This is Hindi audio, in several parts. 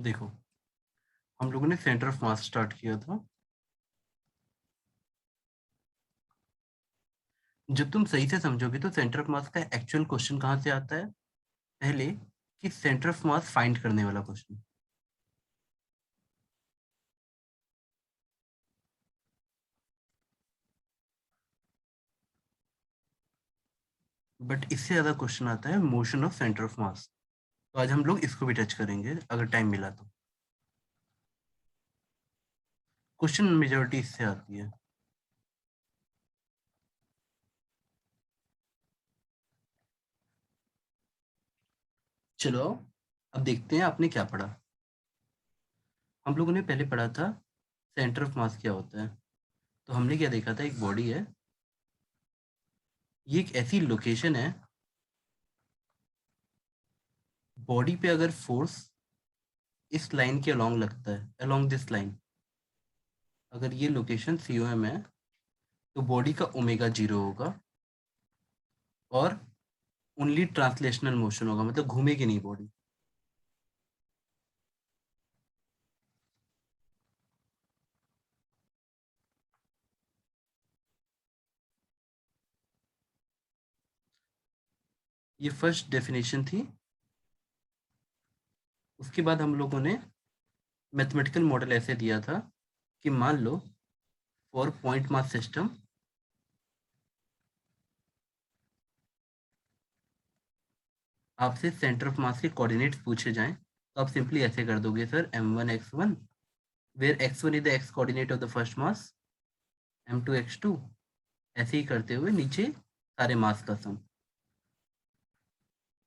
देखो, हम लोगों ने सेंटर ऑफ मास स्टार्ट किया था। जब तुम सही से समझोगे तो सेंटर ऑफ मास का एक्चुअल क्वेश्चन कहाँ से आता है? पहले कि सेंटर ऑफ मास फाइंड करने वाला क्वेश्चन। बट इससे ज्यादा क्वेश्चन आता है motion of centre of mass. तो आज हम लोग इसको भी टच करेंगे अगर टाइम मिला तो। क्वेश्चन मेजोरिटी इससे आती है। चलो अब देखते हैं आपने क्या पढ़ा। हम लोगों ने पहले पढ़ा था सेंटर ऑफ मास क्या होता है। तो हमने क्या देखा था, एक बॉडी है, ये एक ऐसी लोकेशन है, बॉडी पे अगर फोर्स इस लाइन के अलोंग लगता है, अलोंग दिस लाइन, अगर ये लोकेशन COM है तो बॉडी का ओमेगा 0 होगा और ओनली ट्रांसलेशनल मोशन होगा, मतलब घूमेगी नहीं बॉडी। ये फर्स्ट डेफिनेशन थी। उसके बाद हम लोगों ने मैथमेटिकल मॉडल ऐसे दिया था कि मान लो फॉर पॉइंट मास सिस्टम आपसे सेंटर ऑफ मास के कोऑर्डिनेट्स पूछे जाएं तो आप सिंपली ऐसे कर दोगे, sir m1 x1 where x1 is the x coordinate of the first mass, m2 x2, ऐसे ही करते हुए नीचे सारे मास का सम,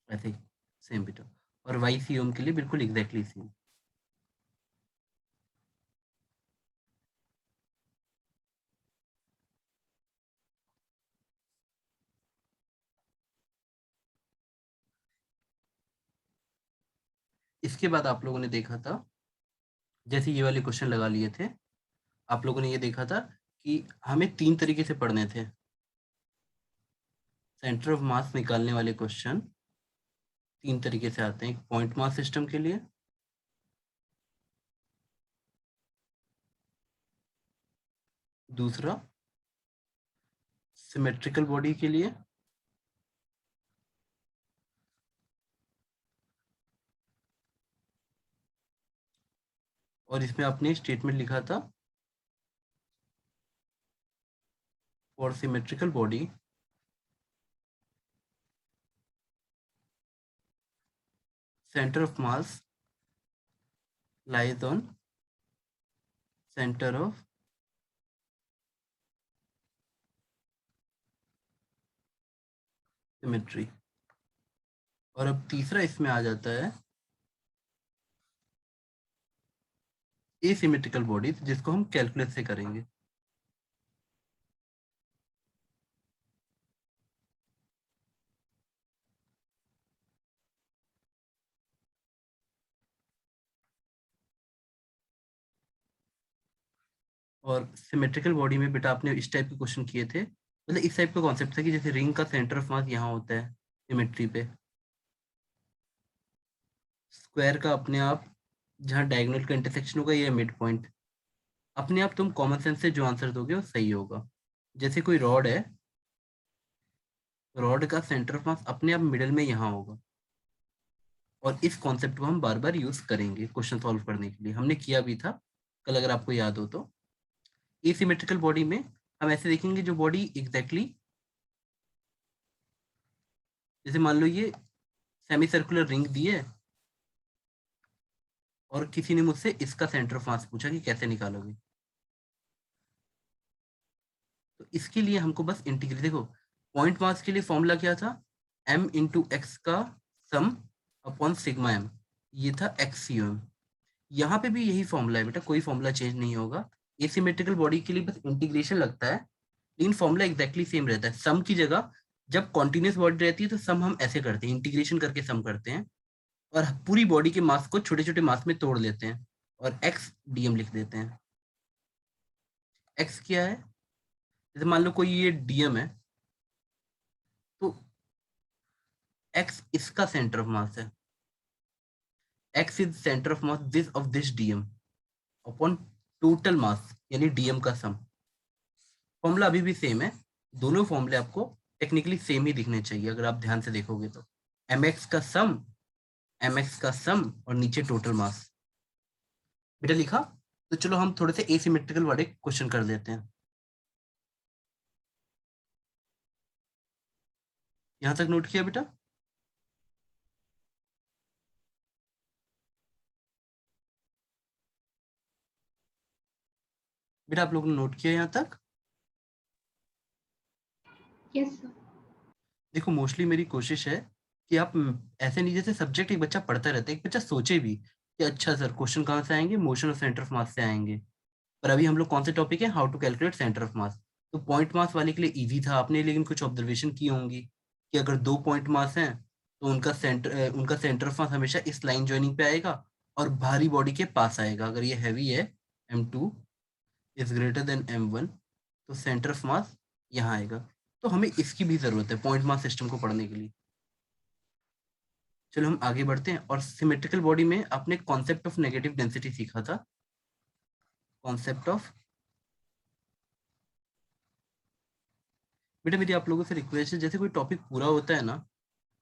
ऐसे ही सेम बेटा। और y COM के लिए बिल्कुल एग्जैक्टली सेम। इसके बाद आप लोगों ने देखा था, जैसे ये वाले क्वेश्चन लगा लिए थे, आप लोगों ने ये देखा था कि हमें 3 तरीके से पढ़ने थे सेंटर ऑफ मास निकालने वाले क्वेश्चन। 3 तरीके से आते हैं, एक पॉइंट मास सिस्टम के लिए, दूसरा सिमेट्रिकल बॉडी के लिए, और इसमें आपने स्टेटमेंट लिखा था for symmetrical body centre of mass lies on centre of symmetry. और अब तीसरा इसमें आ जाता है एसिमेट्रिकल बॉडीज, जिसको हम कैलकुलस से करेंगे। और सिमेट्रिकल बॉडी में बेटा आपने इस टाइप के क्वेश्चन किए थे, मतलब इस टाइप का कॉन्सेप्ट था कि जैसे रिंग का सेंटर ऑफ मास यहाँ होता है सिमेट्री पे, स्क्वायर का अपने आप जहाँ डायगोनल का इंटरसेक्शन होगा ये मिड पॉइंट, अपने आप तुम कॉमन सेंस से जो आंसर दोगे वो सही होगा। जैसे कोई रॉड है, रॉड का सेंटर ऑफ मास अपने आप मिडल में यहाँ होगा। और इस कॉन्सेप्ट को हम बार बार यूज करेंगे क्वेश्चन सॉल्व करने के लिए, हमने किया भी था कल अगर आपको याद हो तो। एसिमेट्रिकल बॉडी में हम ऐसे देखेंगे, जो बॉडी एग्जैक्टली जैसे मान लो ये सेमी सर्कुलर रिंग दी है और किसी ने मुझसे इसका सेंटर ऑफ मास पूछा कि कैसे निकालोगे, तो इसके लिए हमको बस इंटीग्रेट, देखो पॉइंट मास के लिए फॉर्मूला क्या था, m×x का सम अपॉन सिग्मा m, ये था x/COM। यहाँ पे भी यही फॉर्मूला है बेटा, कोई फॉर्मूला चेंज नहीं होगा। एसिमेट्रिकल बॉडी के लिए बस इंटीग्रेशन लगता है, लेकिन फॉर्मूला एग्जैक्टली सेम रहता है। सम की जगह जब कॉन्टिन्यूस बॉडी रहती है तो सम हम ऐसे करते हैं, इंटीग्रेशन करके सम करते हैं, और पूरी बॉडी के मास को छोटे छोटे मास में तोड़ लेते हैं और एक्स डीएम लिख देते हैं। एक्स क्या है, जैसे मान लो कोई ये डीएम है तो एक्स इसका सेंटर ऑफ मास है, x is centre of mass this of this DM upon total mass यानी डीएम का सम। फॉर्मूला अभी भी सेम है, दोनों फॉर्मूले आपको टेक्निकली सेम ही दिखने चाहिए अगर आप ध्यान से देखोगे तो। mx का सम, mx का सम और नीचे टोटल मास। बेटा लिखा? तो चलो हम थोड़े से एसिमेट्रिकल वाले क्वेश्चन कर लेते हैं। यहां तक नोट किया बेटा? बेटा आप लोगों ने नोट किया यहाँ तक? Yes sir. देखो मोस्टली मेरी कोशिश है कि आप ऐसे नहीं, जैसे सब्जेक्ट एक बच्चा पढ़ता रहता है, एक बच्चा सोचे भी कि अच्छा सर क्वेश्चन कहाँ से आएंगे, मोशन और सेंटर ऑफ मास से आएंगे। पर अभी हम लोग कौन से टॉपिक है, how to calculate centre of mass. तो पॉइंट मास वाले के लिए इजी था, आपने लेकिन कुछ ऑब्जर्वेशन की होंगी कि अगर दो पॉइंट मास हैं तो उनका सेंटर ऑफ मास हमेशा इस लाइन ज्वाइनिंग पे आएगा और भारी बॉडी के पास आएगा। अगर ये हैवी है, m2 is greater than m1, तो सेंटर ऑफ मास यहाँ आएगा। तो हमें इसकी भी जरूरत है पॉइंट मास सिस्टम को पढ़ने के लिए। चलो हम आगे बढ़ते हैं। और सिमेट्रिकल बॉडी में आपने कॉन्सेप्ट ऑफ नेगेटिव डेंसिटी सीखा था, कॉन्सेप्ट ऑफ। बेटा मेरी आप लोगों से रिक्वेस्ट है, जैसे कोई टॉपिक पूरा होता है ना,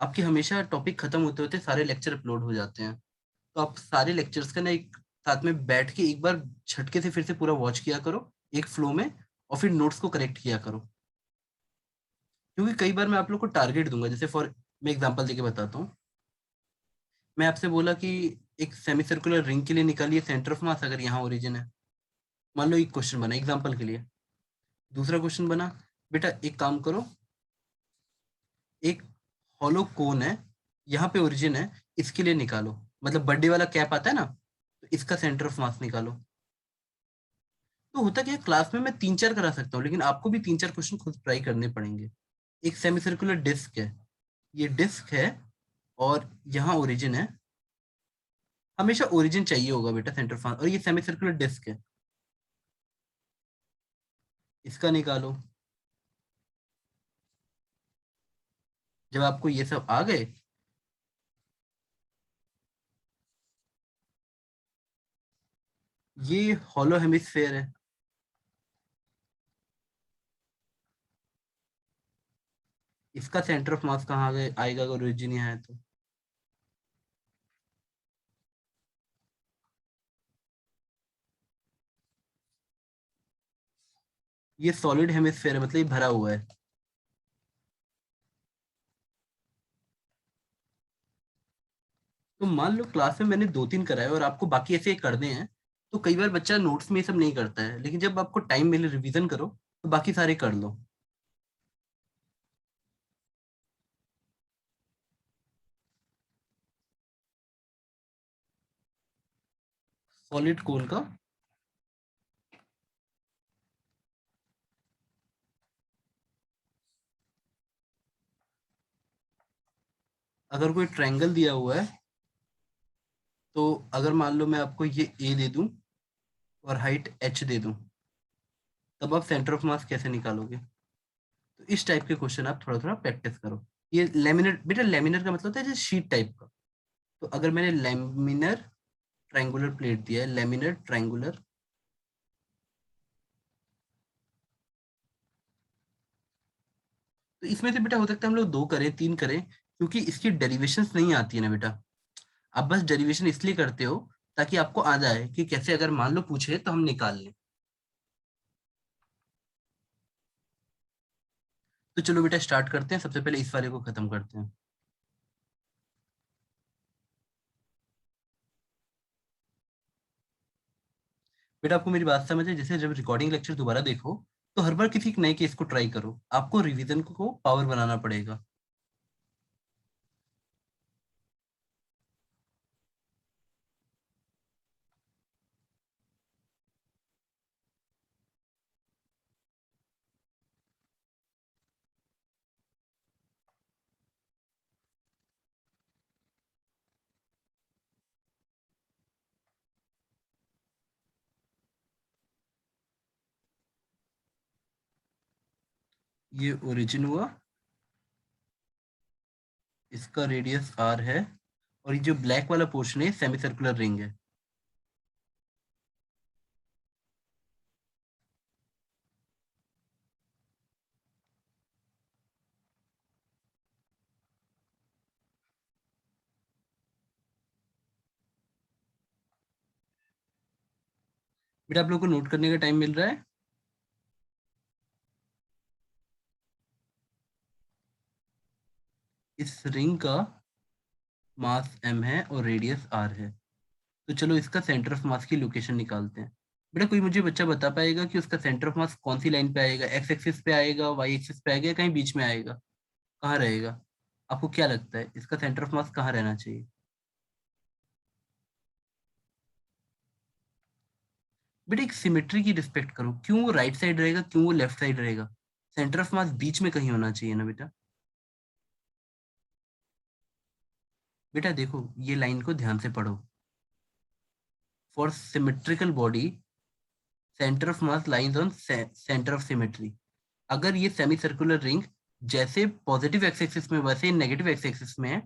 आपके हमेशा टॉपिक खत्म होते होते सारे लेक्चर अपलोड हो जाते हैं, तो आप सारे लेक्चर्स का ना एक साथ में बैठ के एक बार झटके से फिर से पूरा वॉच किया करो एक फ्लो में, और फिर नोट्स को करेक्ट किया करो। क्योंकि कई बार मैं आप लोग को टारगेट दूंगा, जैसे फॉर मैं एग्जांपल देके बताता हूँ। मैं आपसे बोला कि एक सेमी सर्कुलर रिंग के लिए निकालिए सेंटर ऑफ मास अगर यहाँ ओरिजिन है। मान लो एक क्वेश्चन बना एग्जांपल के लिए। दूसरा क्वेश्चन बना, बेटा एक काम करो, एक हॉलो कोन है, यहाँ पे ओरिजिन है, इसके लिए निकालो। मतलब बर्थडे वाला कैप आता है ना, तो इसका सेंटर ऑफ मास निकालो। तो होता क्या है, क्लास में मैं तीन चार करा सकता हूँ, लेकिन आपको भी तीन चार क्वेश्चन खुद ट्राई करने पड़ेंगे। एक सेमी सर्कुलर डिस्क है, ये डिस्क है और यहाँ ओरिजिन है। हमेशा ओरिजिन चाहिए होगा बेटा सेंटर ऑफ मास, और ये सेमी सर्कुलर डिस्क है, इसका निकालो। जब आपको ये सब आ गए, ये हॉलो हेमिस्फेयर है, इसका सेंटर ऑफ मास कहाँ आएगा अगर ओरिजिन यहाँ है तो? ये सॉलिड हेमिस्फेयर है, मतलब ये भरा हुआ है। तो मान लो क्लास में मैंने दो तीन कराए और आपको बाकी ऐसे करने हैं, तो कई बार बच्चा नोट्स में ये सब नहीं करता है, लेकिन जब आपको टाइम मिले रिवीजन करो तो बाकी सारे कर लो। सॉलिड कोन का अगर कोई ट्रायंगल दिया हुआ है, तो अगर मान लो मैं आपको ये ए दे दूं और हाइट एच दे दूं, तब आप सेंटर ऑफ मास कैसे निकालोगे? तो इस टाइप के क्वेश्चन आप थोड़ा थोड़ा प्रैक्टिस करो। ये लेमिनर, बेटा लेमिनर का मतलब होता है जैसे शीट टाइप का। तो अगर मैंने लेमिनर ट्रायंगुलर प्लेट दिया है, लेमिनर ट्रायंगुलर, तो इसमें से बेटा हो सकता है हम लोग दो करें तीन करें, क्योंकि इसकी डेरिवेशंस नहीं आती है ना बेटा। आप बस डेरिवेशन इसलिए करते हो ताकि आपको आ जाए कि कैसे अगर मान लो पूछे तो हम निकाल लें। तो चलो बेटा स्टार्ट करते हैं, सबसे पहले इस वाले को खत्म करते हैं। बेटा आपको मेरी बात समझ है? जैसे जब रिकॉर्डिंग लेक्चर दोबारा देखो, तो हर बार किसी एक नए केस को ट्राई करो, आपको रिवीजन को पावर बनाना पड़ेगा। ये ओरिजिन हुआ, इसका रेडियस r है, और ये जो ब्लैक वाला पोर्शन है सेमी सर्कुलर रिंग है। बेटा आप लोग को नोट करने का टाइम मिल रहा है? इस रिंग का मास m है और रेडियस r है। तो चलो इसका सेंटर ऑफ मास की लोकेशन निकालते हैं। बेटा कोई मुझे बच्चा बता पाएगा कि उसका सेंटर ऑफ मास कौन सी लाइन पे आएगा? एक्स एक्सिस पे आएगा, वाई एक्सिस पे आएगा, या कहीं बीच में आएगा? कहाँ रहेगा? आपको क्या लगता है इसका सेंटर ऑफ मास कहाँ रहना चाहिए? बेटा एक सिमेट्री की रिस्पेक्ट करो, क्यों वो राइट साइड रहेगा, क्यों वो लेफ्ट साइड रहेगा? सेंटर ऑफ मास बीच में कहीं होना चाहिए ना बेटा। बेटा देखो ये लाइन को ध्यान से पढ़ो। For symmetrical body centre of mass lies on centre of symmetry. अगर ये सेमी सर्कुलर रिंग जैसे पॉजिटिव एक्स एक्सिस में वैसे नेगेटिव एक्स एक्सिस में है,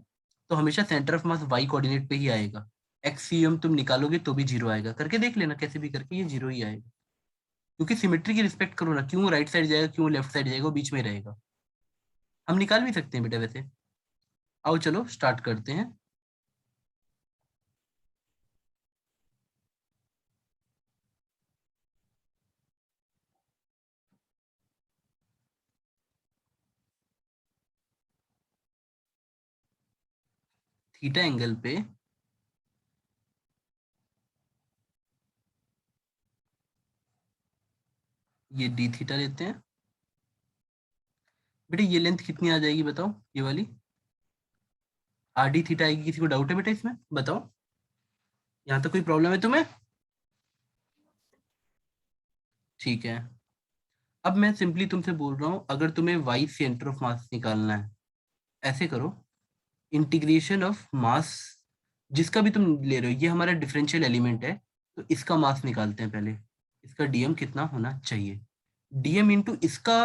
तो हमेशा centre of mass Y coordinate पे ही आएगा। एक्स तुम निकालोगे तो भी जीरो आएगा, करके देख लेना कैसे भी करके ये जीरो ही आएगा। क्योंकि सिमेट्री की रिस्पेक्ट करो ना, क्यों राइट साइड जाएगा, क्यों लेफ्ट साइड जाएगा, वो बीच में रहेगा। हम निकाल भी सकते हैं बेटा वैसे। आओ चलो स्टार्ट करते हैं। थीटा एंगल पे ये डी थीटा लेते हैं। बेटा ये लेंथ कितनी आ जाएगी बताओ, ये वाली आर डी थीटा आएगी। किसी को डाउट है बेटा इसमें? बताओ, यहाँ तक कोई प्रॉब्लम है तुम्हें? ठीक है। अब मैं सिंपली तुमसे बोल रहा हूँ, अगर तुम्हें वाई सेंटर ऑफ मास निकालना है, ऐसे करो, इंटीग्रेशन ऑफ मास जिसका भी तुम ले रहे हो, ये हमारा डिफरेंशियल एलिमेंट है, तो इसका मास निकालते हैं पहले। इसका डीएम कितना होना चाहिए? डीएम इंटू इसका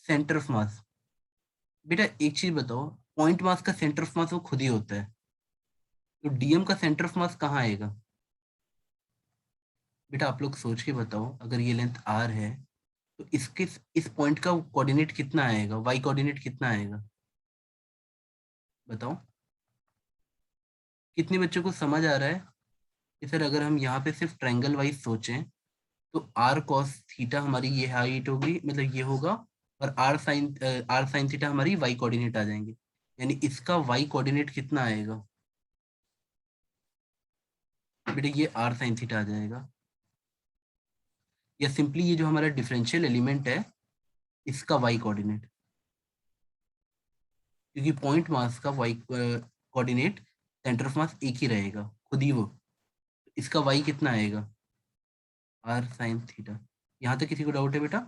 सेंटर ऑफ मास। बेटा एक चीज बताओ, पॉइंट मास का सेंटर ऑफ मास वो खुद ही होता है, तो डीएम का सेंटर ऑफ मास कहाँ आएगा? बेटा आप लोग सोच के बताओ, अगर ये लेंथ आर है तो इसके इस पॉइंट का कोऑर्डिनेट कितना आएगा, वाई कोऑर्डिनेट कितना आएगा? बताओ, कितने बच्चों को समझ आ रहा है कि सर अगर हम यहाँ पे सिर्फ ट्रायंगल वाइज सोचें, तो आर कॉस थीटा हमारी ये हाइट होगी, मतलब ये होगा, और आर साइन थीटा हमारी वाई कोऑर्डिनेट आ जाएंगे। यानी इसका वाई कोऑर्डिनेट कितना आएगा? बेटा ये आर साइन थीटा आ जाएगा। या सिंपली ये जो हमारा डिफरेंशियल एलिमेंट है, इसका वाई कोऑर्डिनेट, क्योंकि पॉइंट मास का Y coordinate centre of mass एक ही रहेगा खुद ही वो। इसका वाई कितना आएगा? R sine theta. यहाँ तक किसी को डाउट है बेटा?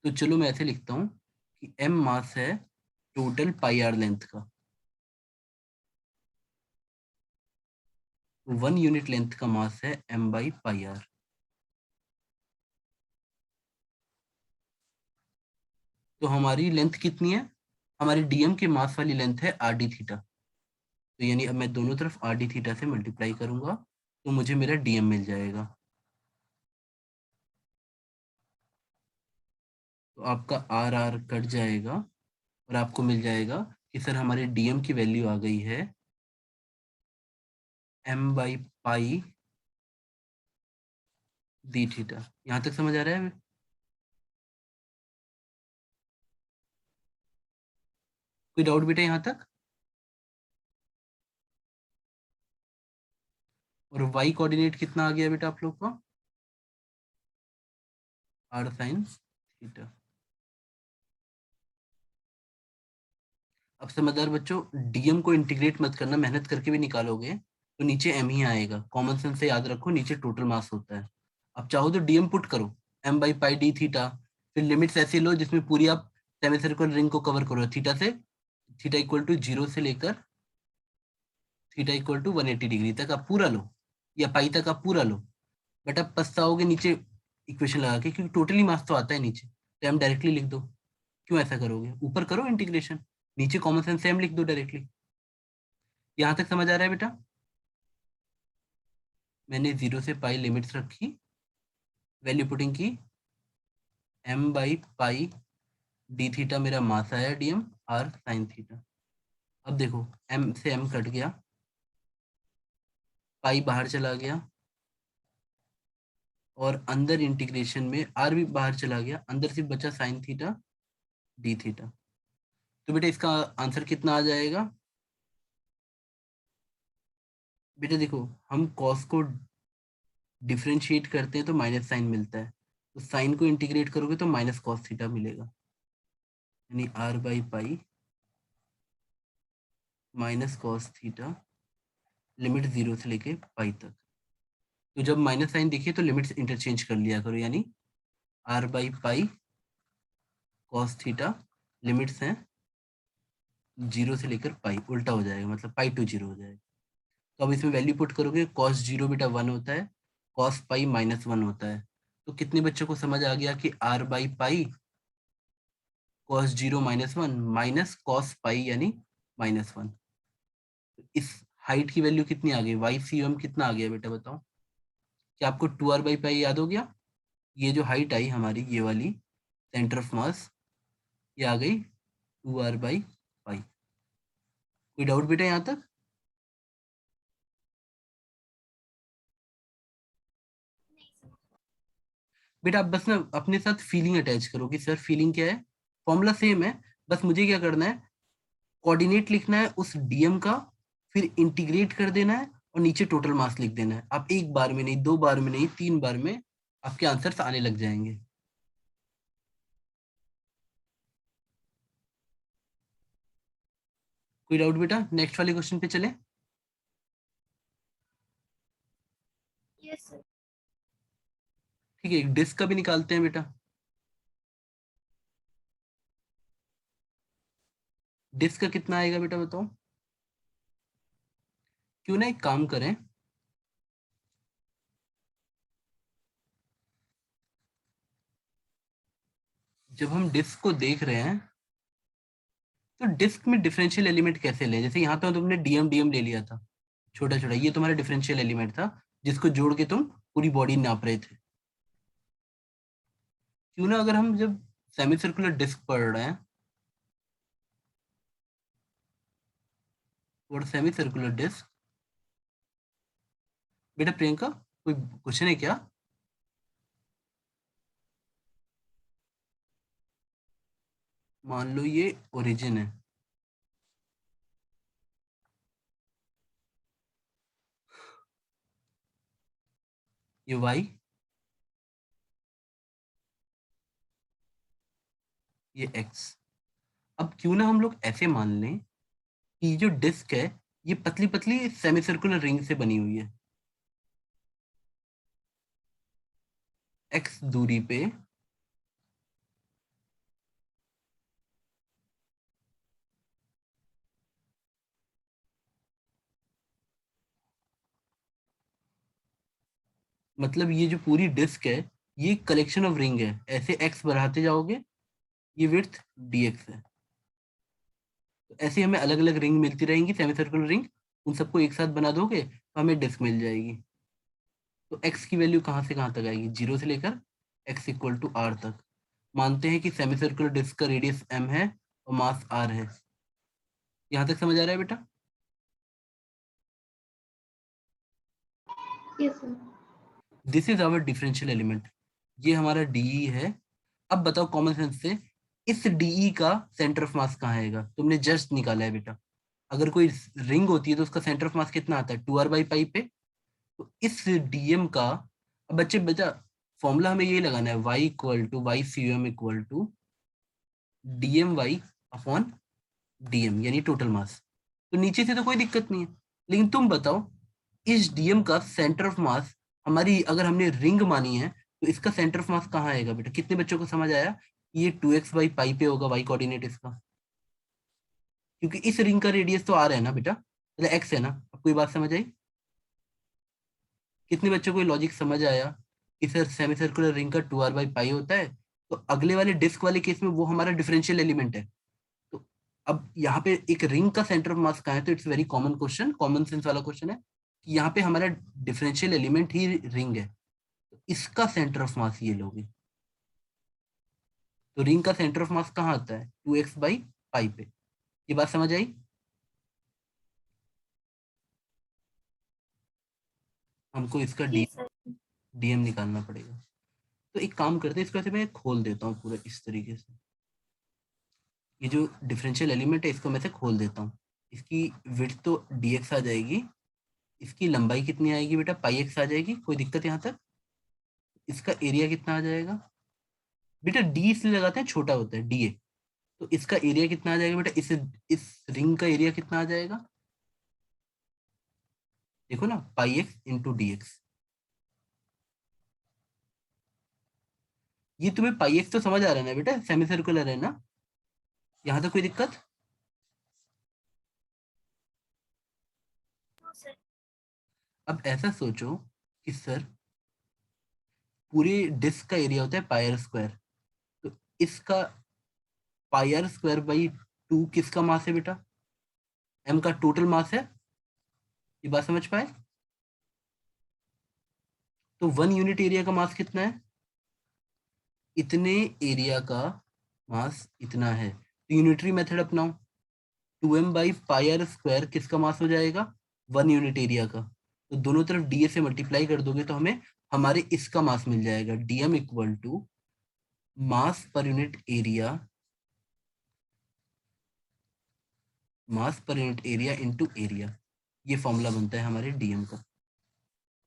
तो चलो मैं ऐसे लिखता हूँ कि एम मास है टोटल पाई आर लेंथ का, 1 यूनिट लेंथ का मास है एम बाई पाई आर। तो हमारी लेंथ कितनी है? हमारी डीएम के मास वाली लेंथ है आर डी थीटा। तो यानी अब मैं दोनों तरफ आर डी थीटा से मल्टीप्लाई करूंगा, तो मुझे मेरा डीएम मिल जाएगा। तो आपका आर आर कट जाएगा और आपको मिल जाएगा कि सर हमारे डीएम की वैल्यू आ गई है M by pi D theta. यहाँ तक समझ आ रहा है? कोई डाउट बेटा यहाँ तक? और वाई कोऑर्डिनेट कितना आ गया बेटा आप लोग का? R sine theta. अब समझदार बच्चों, डीएम को इंटीग्रेट मत करना, मेहनत करके भी निकालोगे तो नीचे एम ही आएगा। कॉमन सेंस से याद रखो, नीचे टोटल मास होता है। अब चाहो तो डीएम पुट करो, M by pi D theta, फिर लिमिट्स ऐसे लो जिसमें पूरी आप सेमी रिंग को कवर करो, थीटा से थीटा इक्वल टू 0 से लेकर थीटा इक्वल टू 180 डिग्री तक आप पूरा लो, या पाई तक आप पूरा लो। बट आप पछताओगे नीचे इक्वेशन लगा के, क्योंकि टोटली मास तो आता है नीचे, तो हम डायरेक्टली लिख दो। क्यों ऐसा करोगे? ऊपर करो इंटीग्रेशन, नीचे कॉमन सेंस से m लिख दो डायरेक्टली। यहाँ तक समझ आ रहा है बेटा? मैंने 0 से पाई लिमिट्स रखी, वैल्यू पुटिंग की, m by pi D theta मेरा मास आया, dm r साइन थीटा। अब देखो m से m कट गया, पाई बाहर चला गया, और अंदर इंटीग्रेशन में r भी बाहर चला गया, अंदर सिर्फ बचा साइन थीटा डी थीटा। तो बेटा इसका आंसर कितना आ जाएगा? बेटा देखो, हम कॉस को डिफरेंशिएट करते हैं तो माइनस साइन मिलता है, तो साइन को इंटीग्रेट करोगे तो माइनस कॉस थीटा मिलेगा, यानी r by pi minus cos theta, limit 0 से लेके पाई तक। तो जब माइनस साइन दिखे तो लिमिट्स इंटरचेंज कर लिया करो, यानी r by pi cos theta, limits हैं 0 से लेकर पाई, उल्टा हो जाएगा, मतलब पाई टू 0 हो जाएगा। तो अब इसमें वैल्यू पुट करोगे, कॉस 0 बेटा 1 होता है, कॉस पाई -1 होता है। तो कितने बच्चों को समझ आ गया कि r by pi cos 0 -1 minus cos pi यानी -1। इस हाइट की वैल्यू कितनी आ गई? वाई सी एम कितना आ गया बेटा बताओ? क्या आपको 2r बाई पाई याद हो गया? ये जो हाइट आई हमारी, ये वाली सेंटर ऑफ मास, ये आ गई 2r बाई पाई। कोई डाउट बेटा यहाँ तक? बेटा आप बस ना अपने साथ फीलिंग अटैच करो कि सर फीलिंग क्या है, फॉर्मूला सेम है, बस मुझे क्या करना है, कोऑर्डिनेट लिखना है उस डीएम का, फिर इंटीग्रेट कर देना है और नीचे टोटल मास लिख देना है। आप एक बार में नहीं, 2 बार में नहीं, 3 बार में आपके आंसर्स आने लग जाएंगे। कोई डाउट बेटा? नेक्स्ट वाले क्वेश्चन पे चले। Yes sir. ठीक है, एक डिस्क का भी निकालते हैं बेटा। डिस्क का कितना आएगा बेटा बताओ? क्यों ना एक काम करें, जब हम डिस्क को देख रहे हैं तो डिस्क में डिफरेंशियल एलिमेंट कैसे लें? जैसे यहाँ तो तुमने डीएम डीएम ले लिया था, छोटा छोटा, ये तुम्हारा डिफरेंशियल एलिमेंट था जिसको जोड़ के तुम पूरी बॉडी नाप रहे थे। क्यों ना अगर हम जब सेमी सर्कुलर डिस्क पढ़ रहे हैं, और सेमी सर्कुलर डिस्क, बेटा प्रियंका कोई क्वेश्चन है क्या? मान लो ये ओरिजिन है, ये वाई, ये एक्स। अब क्यों ना हम लोग ऐसे मान लें कि जो डिस्क है ये पतली पतली सेमी सर्कुलर रिंग से बनी हुई है, एक्स दूरी पे मतलब ये जो पूरी डिस्क है ये कलेक्शन ऑफ रिंग है, ऐसे एक्स बढ़ाते जाओगे, ये विड्थ dx है। तो ऐसे हमें अलग अलग रिंग मिलती रहेंगी, सेमी सर्कुलर रिंग, उन सबको एक साथ बना दोगे तो हमें डिस्क मिल जाएगी। तो एक्स की वैल्यू कहाँ से कहाँ तक आएगी? 0 से लेकर एक्स इक्वल टू आर तक। मानते हैं कि सेमी सर्कुलर डिस्क का रेडियस m है और मास r है। यहाँ तक समझ आ रहा है बेटा? Yes sir. This is our differential element, ये हमारा डीई है। अब बताओ कॉमन सेंस से, इस डीई का सेंटर ऑफ मास कहाँ आएगा? तुमने जस्ट निकाला है बेटा, अगर कोई रिंग होती है तो उसका सेंटर ऑफ मास कितना आता है? 2r बाई पाई पे। तो इस डीएम का, अब बच्चे बेटा फॉर्मूला हमें ये लगाना है, y equal to Y C M equal to DM Y upon DM, यानी टोटल मास। तो नीचे से तो कोई दिक्कत नहीं है, लेकिन तुम बताओ इस डीएम का सेंटर ऑफ मास, हमारी अगर हमने रिंग मानी है तो इसका सेंटर ऑफ मास कहाँ आएगा बेटा? कितने बच्चों को समझ आया? ये 2x बाई पाई पे होगा y कोऑर्डिनेट इसका, क्योंकि इस रिंग का रेडियस तो r है ना बेटा, मतलब x है ना। अब कोई बात समझ आई? कितने बच्चों को लॉजिक समझ आया कि सर सेमी सर्कुलर रिंग का 2r बाई पाई होता है, तो अगले वाले डिस्क वाले केस में वो हमारा डिफरेंशियल एलिमेंट है। तो अब यहाँ पे एक रिंग का सेंटर ऑफ मास कहाँ है, तो it's very common question, common sense वाला क्वेश्चन है कि यहाँ पे हमारा डिफरेंशियल एलिमेंट ही रिंग है, तो इसका सेंटर ऑफ मास ये लोगे। तो रिंग का सेंटर ऑफ मास कहाँ आता है, 2x/पाई पे। ये बात समझ आई? हमको इसका जी सर। डीएम निकालना पड़ेगा। तो एक काम करते हैं, इसको ऐसे मैं खोल देता हूँ पूरा इस तरीके से। ये जो डिफरेंशियल एलिमेंट है इसको मैं से खोल देता हूँ। इसकी विड्थ तो dx आ जाएगी, इसकी लंबाई कितनी आएगी बेटा, पाई एक्स आ जाएगी। कोई दिक्कत यहाँ तक? इसका एरिया कितना आ जाएगा बेटा, डी इसलिए लगाते हैं छोटा होता है डी। तो इसका एरिया कितना आ जाएगा बेटा, इस रिंग का एरिया कितना आ जाएगा, देखो ना, पाई एक्स इंटू डी एक्स। ये तुम्हें पाई एक्स तो समझ आ रहा है ना बेटा, सेमी सर्कुलर है ना, यहाँ तक कोई दिक्कत? No sir. अब ऐसा सोचो कि सर पूरे डिस्क का एरिया होता है पाई आर स्क्वायर, तो इसका पाई आर स्क्वायर बाई 2 किसका मास है बेटा, एम का टोटल मास है। ये बात समझ पाए? तो 1 यूनिट एरिया का मास कितना है, इतने एरिया का मास इतना है। तो यूनिटरी मेथड अपनाओ, 2m/पाई आर स्क्वायर किसका मास हो जाएगा, 1 यूनिट एरिया का। तो दोनों तरफ डी से मल्टीप्लाई कर दोगे तो हमें हमारे इसका मास मिल जाएगा, DM equal to mass per unit area, mass per unit area into area. ये फॉर्मूला बनता है हमारे डीएम का।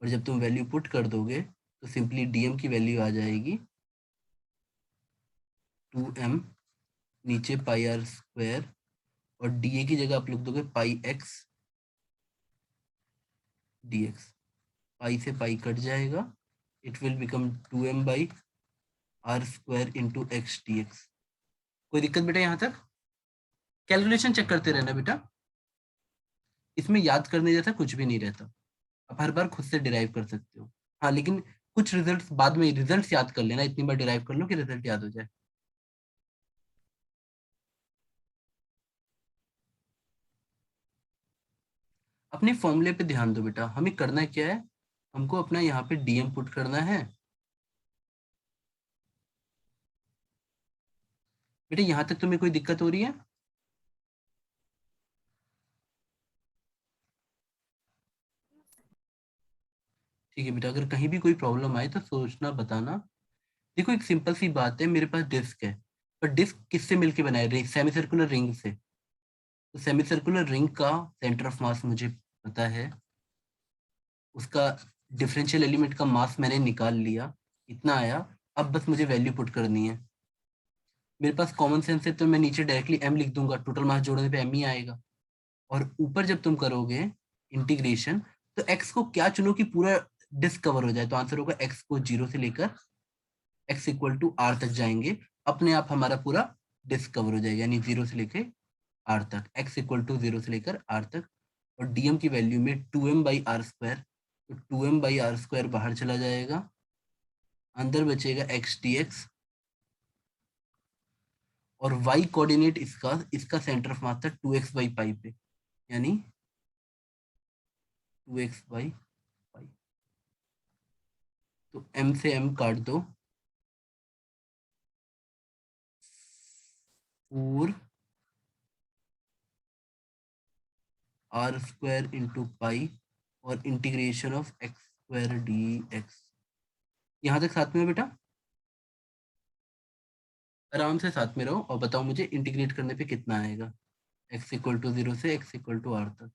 और जब तुम वैल्यू पुट कर दोगे तो सिंपली डीएम की वैल्यू आ जाएगी 2m, नीचे पाई आर स्क्वायर, और डी की जगह आप लिख दोगे पाई एक्स डी एक्स। पाई से पाई कट जाएगा, it will become 2m/r² into x D x. कोई दिक्कत बेटा यहाँ तक? कैलकुलेशन चेक करते रहना बेटा, इसमें याद करने जैसा कुछ भी नहीं रहता, आप हर बार खुद से डिराइव कर सकते हो। हाँ लेकिन कुछ रिजल्ट्स बाद में, रिजल्ट्स याद कर लेना, इतनी बार डिराइव कर लो कि रिजल्ट याद हो जाए। अपने फॉर्मूले पे ध्यान दो बेटा, हमें करना क्या है, हमको अपना यहाँ पे डीएम पुट करना है। बेटा यहाँ तक तुम्हें कोई दिक्कत हो रही है? ठीक है बेटा, अगर कहीं भी कोई प्रॉब्लम आए तो सोचना, बताना। देखो एक सिंपल सी बात है, मेरे पास डिस्क है, पर डिस्क किससे मिलके बना है, सेमी सर्कुलर रिंग से। तो सेमी सर्कुलर रिंग का सेंटर ऑफ मास मुझे पता है, उसका डिफरेंशियल एलिमेंट का मास मैंने निकाल लिया, इतना आया। अब बस मुझे वैल्यू पुट करनी है। मेरे पास कॉमन सेंस है तो मैं नीचे डायरेक्टली एम लिख दूंगा, टोटल मास जोड़ने पे एम ही आएगा। और ऊपर जब तुम करोगे इंटीग्रेशन, तो एक्स को क्या चुनो कि पूरा डिस्क कवर हो जाए, तो आंसर होगा एक्स को 0 से लेकर एक्स इक्वल टू आर तक जाएंगे, अपने आप हमारा पूरा डिस्क कवर हो जाएगा, यानी 0 से लेकर आर तक, एक्स इक्वल टू 0 से लेकर आर तक। और डीएम की वैल्यू में 2m/r², तो 2m/r² बाहर चला जाएगा, अंदर बचेगा एक्स डी एक्स। और y कोऑर्डिनेट इसका इसका सेंटर ऑफ मास था 2x/पाई पे, यानी 2x/पाई। तो m से m काट दो, 4r² इंटू पाई, और integration of x² D x. यहाँ तक साथ में हो बेटा? आराम से साथ में रहो और बताओ मुझे इंटीग्रेट करने पे कितना आएगा, x इक्वल टू 0 से x इक्वल टू आर तक।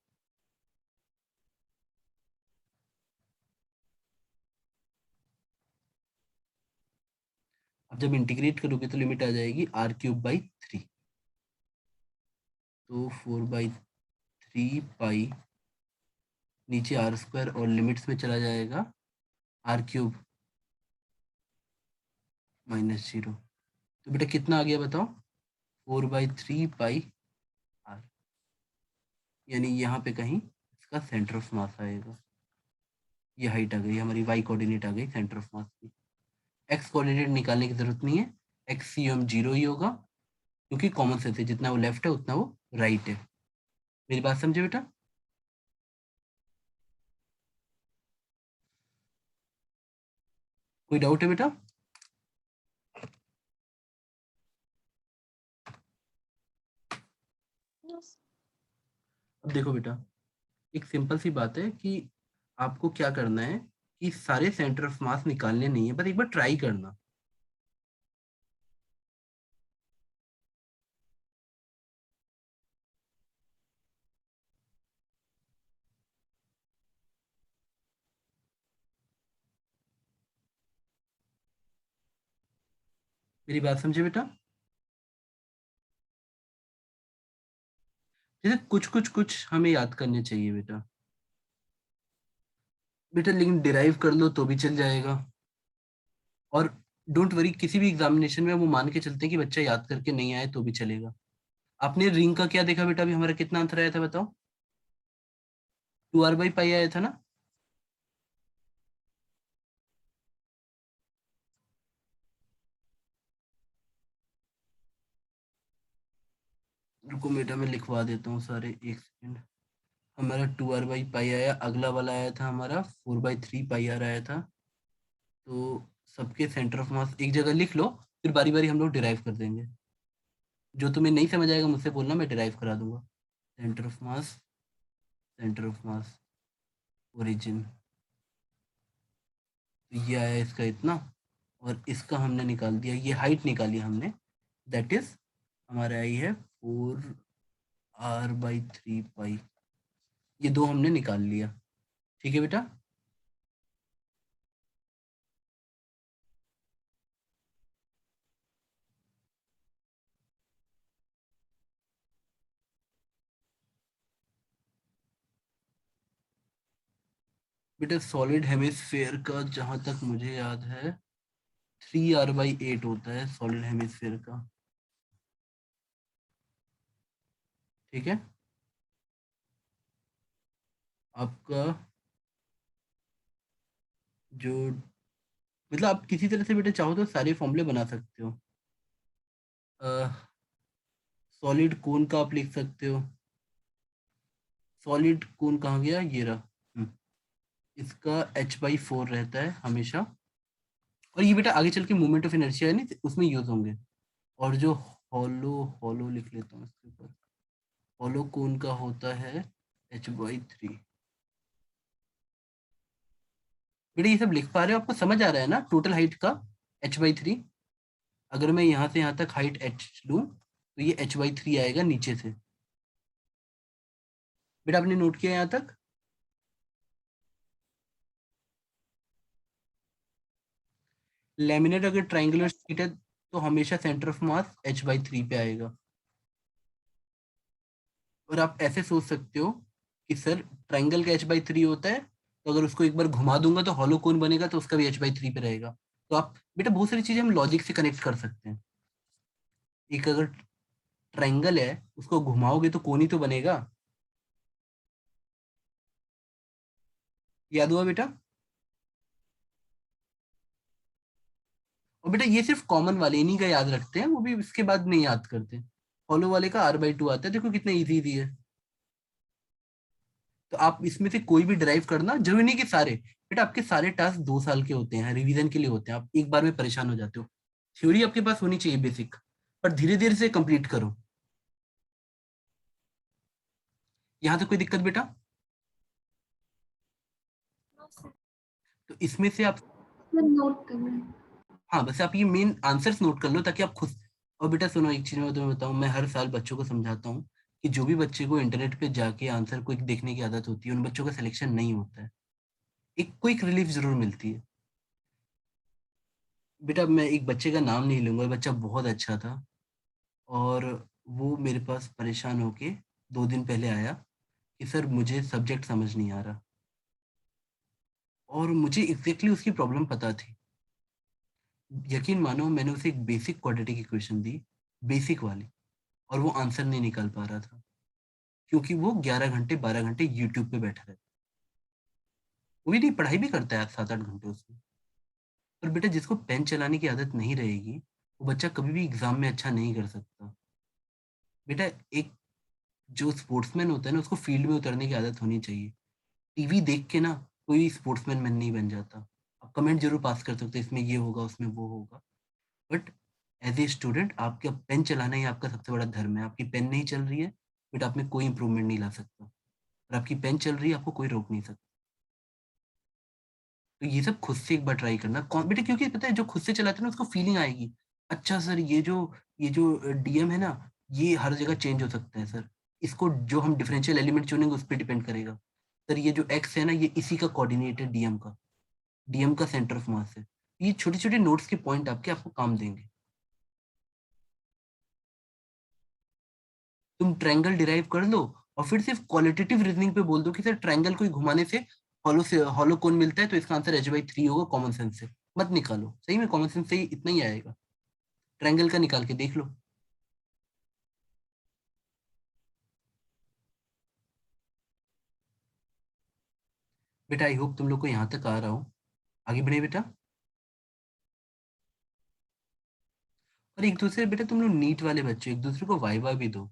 अब जब इंटीग्रेट करोगे तो लिमिट आ जाएगी r³/3, तो 4/3 पाई, नीचे r² और लिमिट्स में चला जाएगा r³ -0। तो बेटा कितना आ गया बताओ, 4/3 पाई आर, यानी यहाँ पे कहीं इसका सेंटर ऑफ मास आएगा। ये हाइट आ गई हमारी, y कोऑर्डिनेट आ गई सेंटर ऑफ मास की। x कोऑर्डिनेट निकालने की जरूरत नहीं है, XCOM 0 ही होगा, क्योंकि कॉमन सेंस है, जितना वो लेफ्ट है उतना वो राइट है। मेरी बात समझे बेटा? कोई डाउट है बेटा? Yes. अब देखो बेटा, एक सिंपल सी बात है कि आपको क्या करना है कि सारे सेंटर ऑफ मास निकालने नहीं है, बस एक बार ट्राई करना। मेरी बात समझे बेटा? जैसे कुछ कुछ कुछ हमें याद करने चाहिए बेटा। बेटा लेकिन डिराइव कर लो तो भी चल जाएगा। और डोंट वरी, किसी भी एग्जामिनेशन में वो मान के चलते हैं कि बच्चा याद करके नहीं आए तो भी चलेगा। आपने रिंग का क्या देखा बेटा? अभी हमारा कितना आंसर आया था बताओ? 2r/π आया था ना? रुको बेटा मैं लिखवा देता हूँ सारे, एक सेकंड। हमारा 2r/π आया, अगला वाला आया था हमारा 4/3 πr आया था। तो सबके सेंटर ऑफ मास एक जगह लिख लो, फिर बारी बारी हम लोग डिराइव कर देंगे। जो तुम्हें नहीं समझ आएगा मुझसे बोलना, मैं डिराइव करा दूंगा। Centre of mass, centre of mass, origin. तो ये आया इसका इतना, और इसका हमने निकाल दिया, ये हाइट निकाली हमने, दैट इज हमारे आई है 4r/3 पाई। ये दो हमने निकाल लिया। ठीक है बेटा? बेटा सॉलिड हेमिस्फेयर का जहां तक मुझे याद है 3r/8 होता है सॉलिड हेमिस्फेयर का। ठीक है? आपका जो, मतलब आप किसी तरह से बेटा चाहो तो सारे फॉर्मूले बना सकते हो। सॉलिड कोन का आप लिख सकते हो। सॉलिड कोन कहाँ गया? ये रहा। इसका h/4 रहता है हमेशा। और ये बेटा आगे चल के मोमेंट ऑफ इनर्शिया है ना, उसमें यूज होंगे। और जो हॉलो, हॉलो लिख लेता हूँ इसके ऊपर, हॉलो कोन का होता है h/3। बेटा ये सब लिख पा रहे हो? आपको समझ आ रहा है ना टोटल हाइट का h/3? अगर मैं यहाँ से यहाँ तक हाइट h लूँ तो ये h/3 आएगा नीचे से। बेटा आपने नोट किया यहाँ तक? लेमिनेट अगर ट्राइंगुलर शीट है तो हमेशा सेंटर ऑफ मास h/3 पे आएगा। और आप ऐसे सोच सकते हो कि सर ट्राइंगल का h/3 होता है, तो अगर उसको एक बार घुमा दूंगा तो हॉलो कोन बनेगा, तो उसका भी h/3 पे रहेगा। तो आप बेटा बहुत सारी चीजें हम लॉजिक से कनेक्ट कर सकते हैं। एक अगर ट्राइंगल है उसको घुमाओगे तो कोन ही तो बनेगा। याद हुआ बेटा? और बेटा ये सिर्फ कॉमन वाले इन्हीं का याद रखते हैं, वो भी इसके बाद नहीं याद करते। हॉलो वाले का r/2 आता है, देखो कितना इजी इजी है। तो आप इसमें से कोई भी ड्राइव करना, जरूरी नहीं कि सारे। बेटा आपके सारे टास्क 2 साल के होते हैं, रिवीजन के लिए होते हैं, आप एक बार में परेशान हो जाते हो। थ्योरी आपके पास होनी चाहिए बेसिक, पर धीरे धीरे से कंप्लीट करो। यहाँ तक कोई दिक्कत बेटा? No, sir. तो इसमें से आप, मैं नोट कर रहा हूँ। हाँ बस आप ये मेन आंसर्स नोट कर लो ताकि आप खुद। और बेटा सुनो, एक चीज मैं तुम्हें बताऊं, मैं हर साल बच्चों को समझाता हूँ कि जो भी बच्चे को इंटरनेट पे जाके आंसर को देखने की आदत होती है, उन बच्चों का सिलेक्शन नहीं होता है। एक क्विक रिलीफ जरूर मिलती है। बेटा मैं एक बच्चे का नाम नहीं लूंगा, बच्चा बहुत अच्छा था। और वो मेरे पास परेशान होके 2 दिन पहले आया कि सर मुझे सब्जेक्ट समझ नहीं आ रहा। और मुझे एग्जैक्टली उसकी प्रॉब्लम पता थी। यकीन मानो मैंने उसे एक बेसिक क्वाड्रेटिक इक्वेशन दी, बेसिक वाली, और वो आंसर नहीं निकाल पा रहा था, क्योंकि वो 11 घंटे 12 घंटे यूट्यूब पे बैठा रहता। वो भी नहीं, पढ़ाई भी करता है 7-8 घंटे उसमें। पर बेटा जिसको पेन चलाने की आदत नहीं रहेगी, वो बच्चा कभी भी एग्जाम में अच्छा नहीं कर सकता। बेटा एक जो स्पोर्ट्समैन होता है ना, उसको फील्ड में उतरने की आदत होनी चाहिए। टीवी देख के ना कोई स्पोर्ट्समैन मैन नहीं बन जाता। आप कमेंट जरूर पास कर सकते हो, इसमें ये होगा उसमें वो होगा, बट एज ए स्टूडेंट आपका पेन चलाना ही आपका सबसे बड़ा धर्म है। आपकी पेन नहीं चल रही है, बट आप में कोई इंप्रूवमेंट नहीं ला सकता, और आपकी पेन चल रही है, आपको कोई रोक नहीं सकता। तो ये सब खुद से एक बार ट्राई करना कौन बेटा, क्योंकि पता है जो खुद से चलाते हैं ना उसको फीलिंग आएगी। अच्छा सर, ये जो डीएम है ना, ये हर जगह चेंज हो सकता है सर। इसको जो हम डिफरेंशियल एलिमेंट चुनेंगे उस पर डिपेंड करेगा। सर ये जो एक्स है ना, ये इसी का कोऑर्डिनेट है डीएम का, डीएम का सेंटर ऑफ मास है। ये छोटे छोटे नोट्स के पॉइंट आपके आपको काम देंगे। तुम ट्रायंगल डिराइव कर लो, और फिर सिर्फ क्वालिटेटिव रीजनिंग पे बोल दो कि सर ट्रायंगल को घुमाने से हॉलो कोन मिलता है, तो इसका आंसर h/3 होगा, कॉमन सेंस से। मत निकालो, सही में कॉमन सेंस से ही इतना ही आएगा। ट्रायंगल का निकाल के देख लो। बेटा आई होप तुम लोग को यहाँ तक आ रहा हो। आगे बढ़े बेटा। और एक दूसरे बेटा, तुम लोग नीट वाले बच्चे एक दूसरे को वाइवा भी दो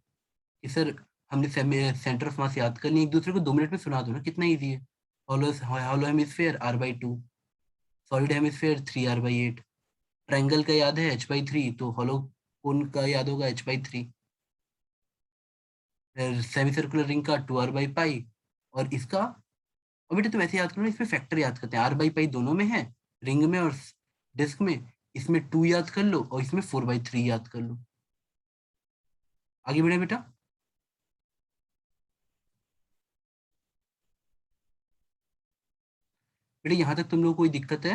कि सर हमने सेंटर ऑफ मास याद कर ली, एक दूसरे को 2 मिनट में सुना दो ना, कितना ईजी है। Hollow hollow hemisphere r/2, solid hemisphere 3r/8, triangle का याद है h/3, तो हॉलो कोन का याद होगा h/3, सेमी सर्कुलर रिंग का 2r/पाई, और इसका। और बेटा तुम ऐसे याद करो ना, इसमें फैक्टर याद करते हैं, r/पाई दोनों में है, रिंग में और डिस्क में। इसमें 2 याद कर लो और इसमें 4/3 याद कर लो। आगे बढ़े बेटा। बेटा यहाँ तक तुम लोग को कोई दिक्कत है?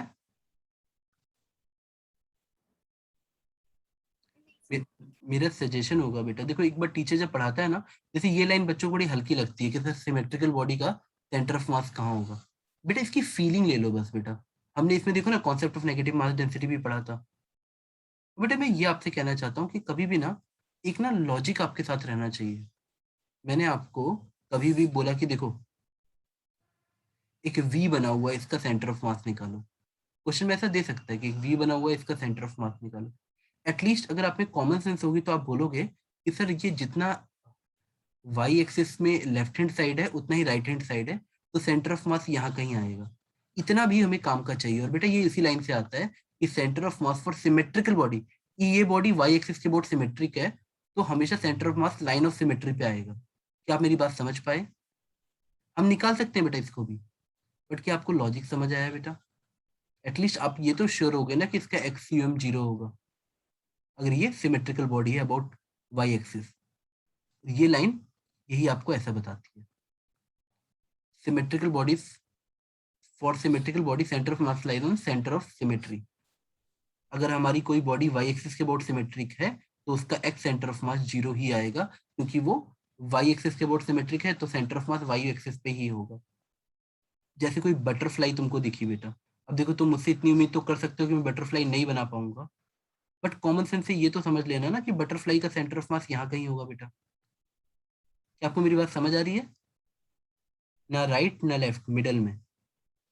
मे- मेरा सजेशन होगा बेटा, देखो एक बार टीचर जब पढ़ाता है ना, जैसे ये लाइन बच्चों को बड़ी हल्की लगती है कि सर सिमेट्रिकल बॉडी का सेंटर ऑफ मास कहाँ होगा। बेटा इसकी फीलिंग ले लो बस बेटा। हमने इसमें देखो ना concept of negative mass density भी पढ़ा था। बेटा मैं ये आपसे कहना चाहता हूँ कि कभी भी ना एक ना लॉजिक आपके साथ रहना चाहिए। मैंने आपको कभी भी बोला कि देखो एक वी बना हुआ है, इसका सेंटर ऑफ मास निकालो। क्वेश्चन में ऐसा दे सकता है कि एक वी बना हुआ है, इसका सेंटर ऑफ मास निकालो। एटलीस्ट अगर आप में कॉमन सेंस होगी तो आप बोलोगे कि सर ये जितना वाई एक्सिस में लेफ्ट हैंड साइड है उतना ही राइट हैंड साइड है, तो सेंटर ऑफ मास यहाँ कहीं आएगा। इतना भी हमें काम का चाहिए। और बेटा ये इसी लाइन से आता है कि centre of mass for symmetrical body, ये बॉडी वाई एक्सिस के बहुत सिमेट्रिक है, तो हमेशा centre of mass line of symmetry पे आएगा। क्या आप मेरी बात समझ पाए? हम निकाल सकते हैं बेटा इसको भी, बट क्या आपको लॉजिक समझ आया बेटा? एटलीस्ट आप ये तो श्योर हो गए ना कि इसका एक्स 0 होगा, अगर ये सिमेट्रिकल बॉडी है अबाउट वाई एक्सिस। ये लाइन यही आपको ऐसा बताती है। Symmetrical bodies, for symmetrical body centre of mass lies on centre of symmetry. अगर हमारी कोई बॉडी वाई एक्सिस के अबाउट सिमेट्रिक है, तो उसका एक्स सेंटर ऑफ मास 0 ही आएगा, क्योंकि वो वाई एक्सिस के अबाउट सिमेट्रिक है, तो centre of mass Y axis पे ही होगा। जैसे कोई बटरफ्लाई तुमको दिखी बेटा, अब देखो तुम मुझसे इतनी उम्मीद तो कर सकते हो कि मैं बटरफ्लाई नहीं बना पाऊंगा, बट कॉमन सेंस से ये तो समझ लेना ना कि बटरफ्लाई का सेंटर ऑफ मास यहाँ कहीं होगा बेटा। क्या आपको मेरी बात समझ आ रही है? ना राइट ना लेफ्ट, मिडल में।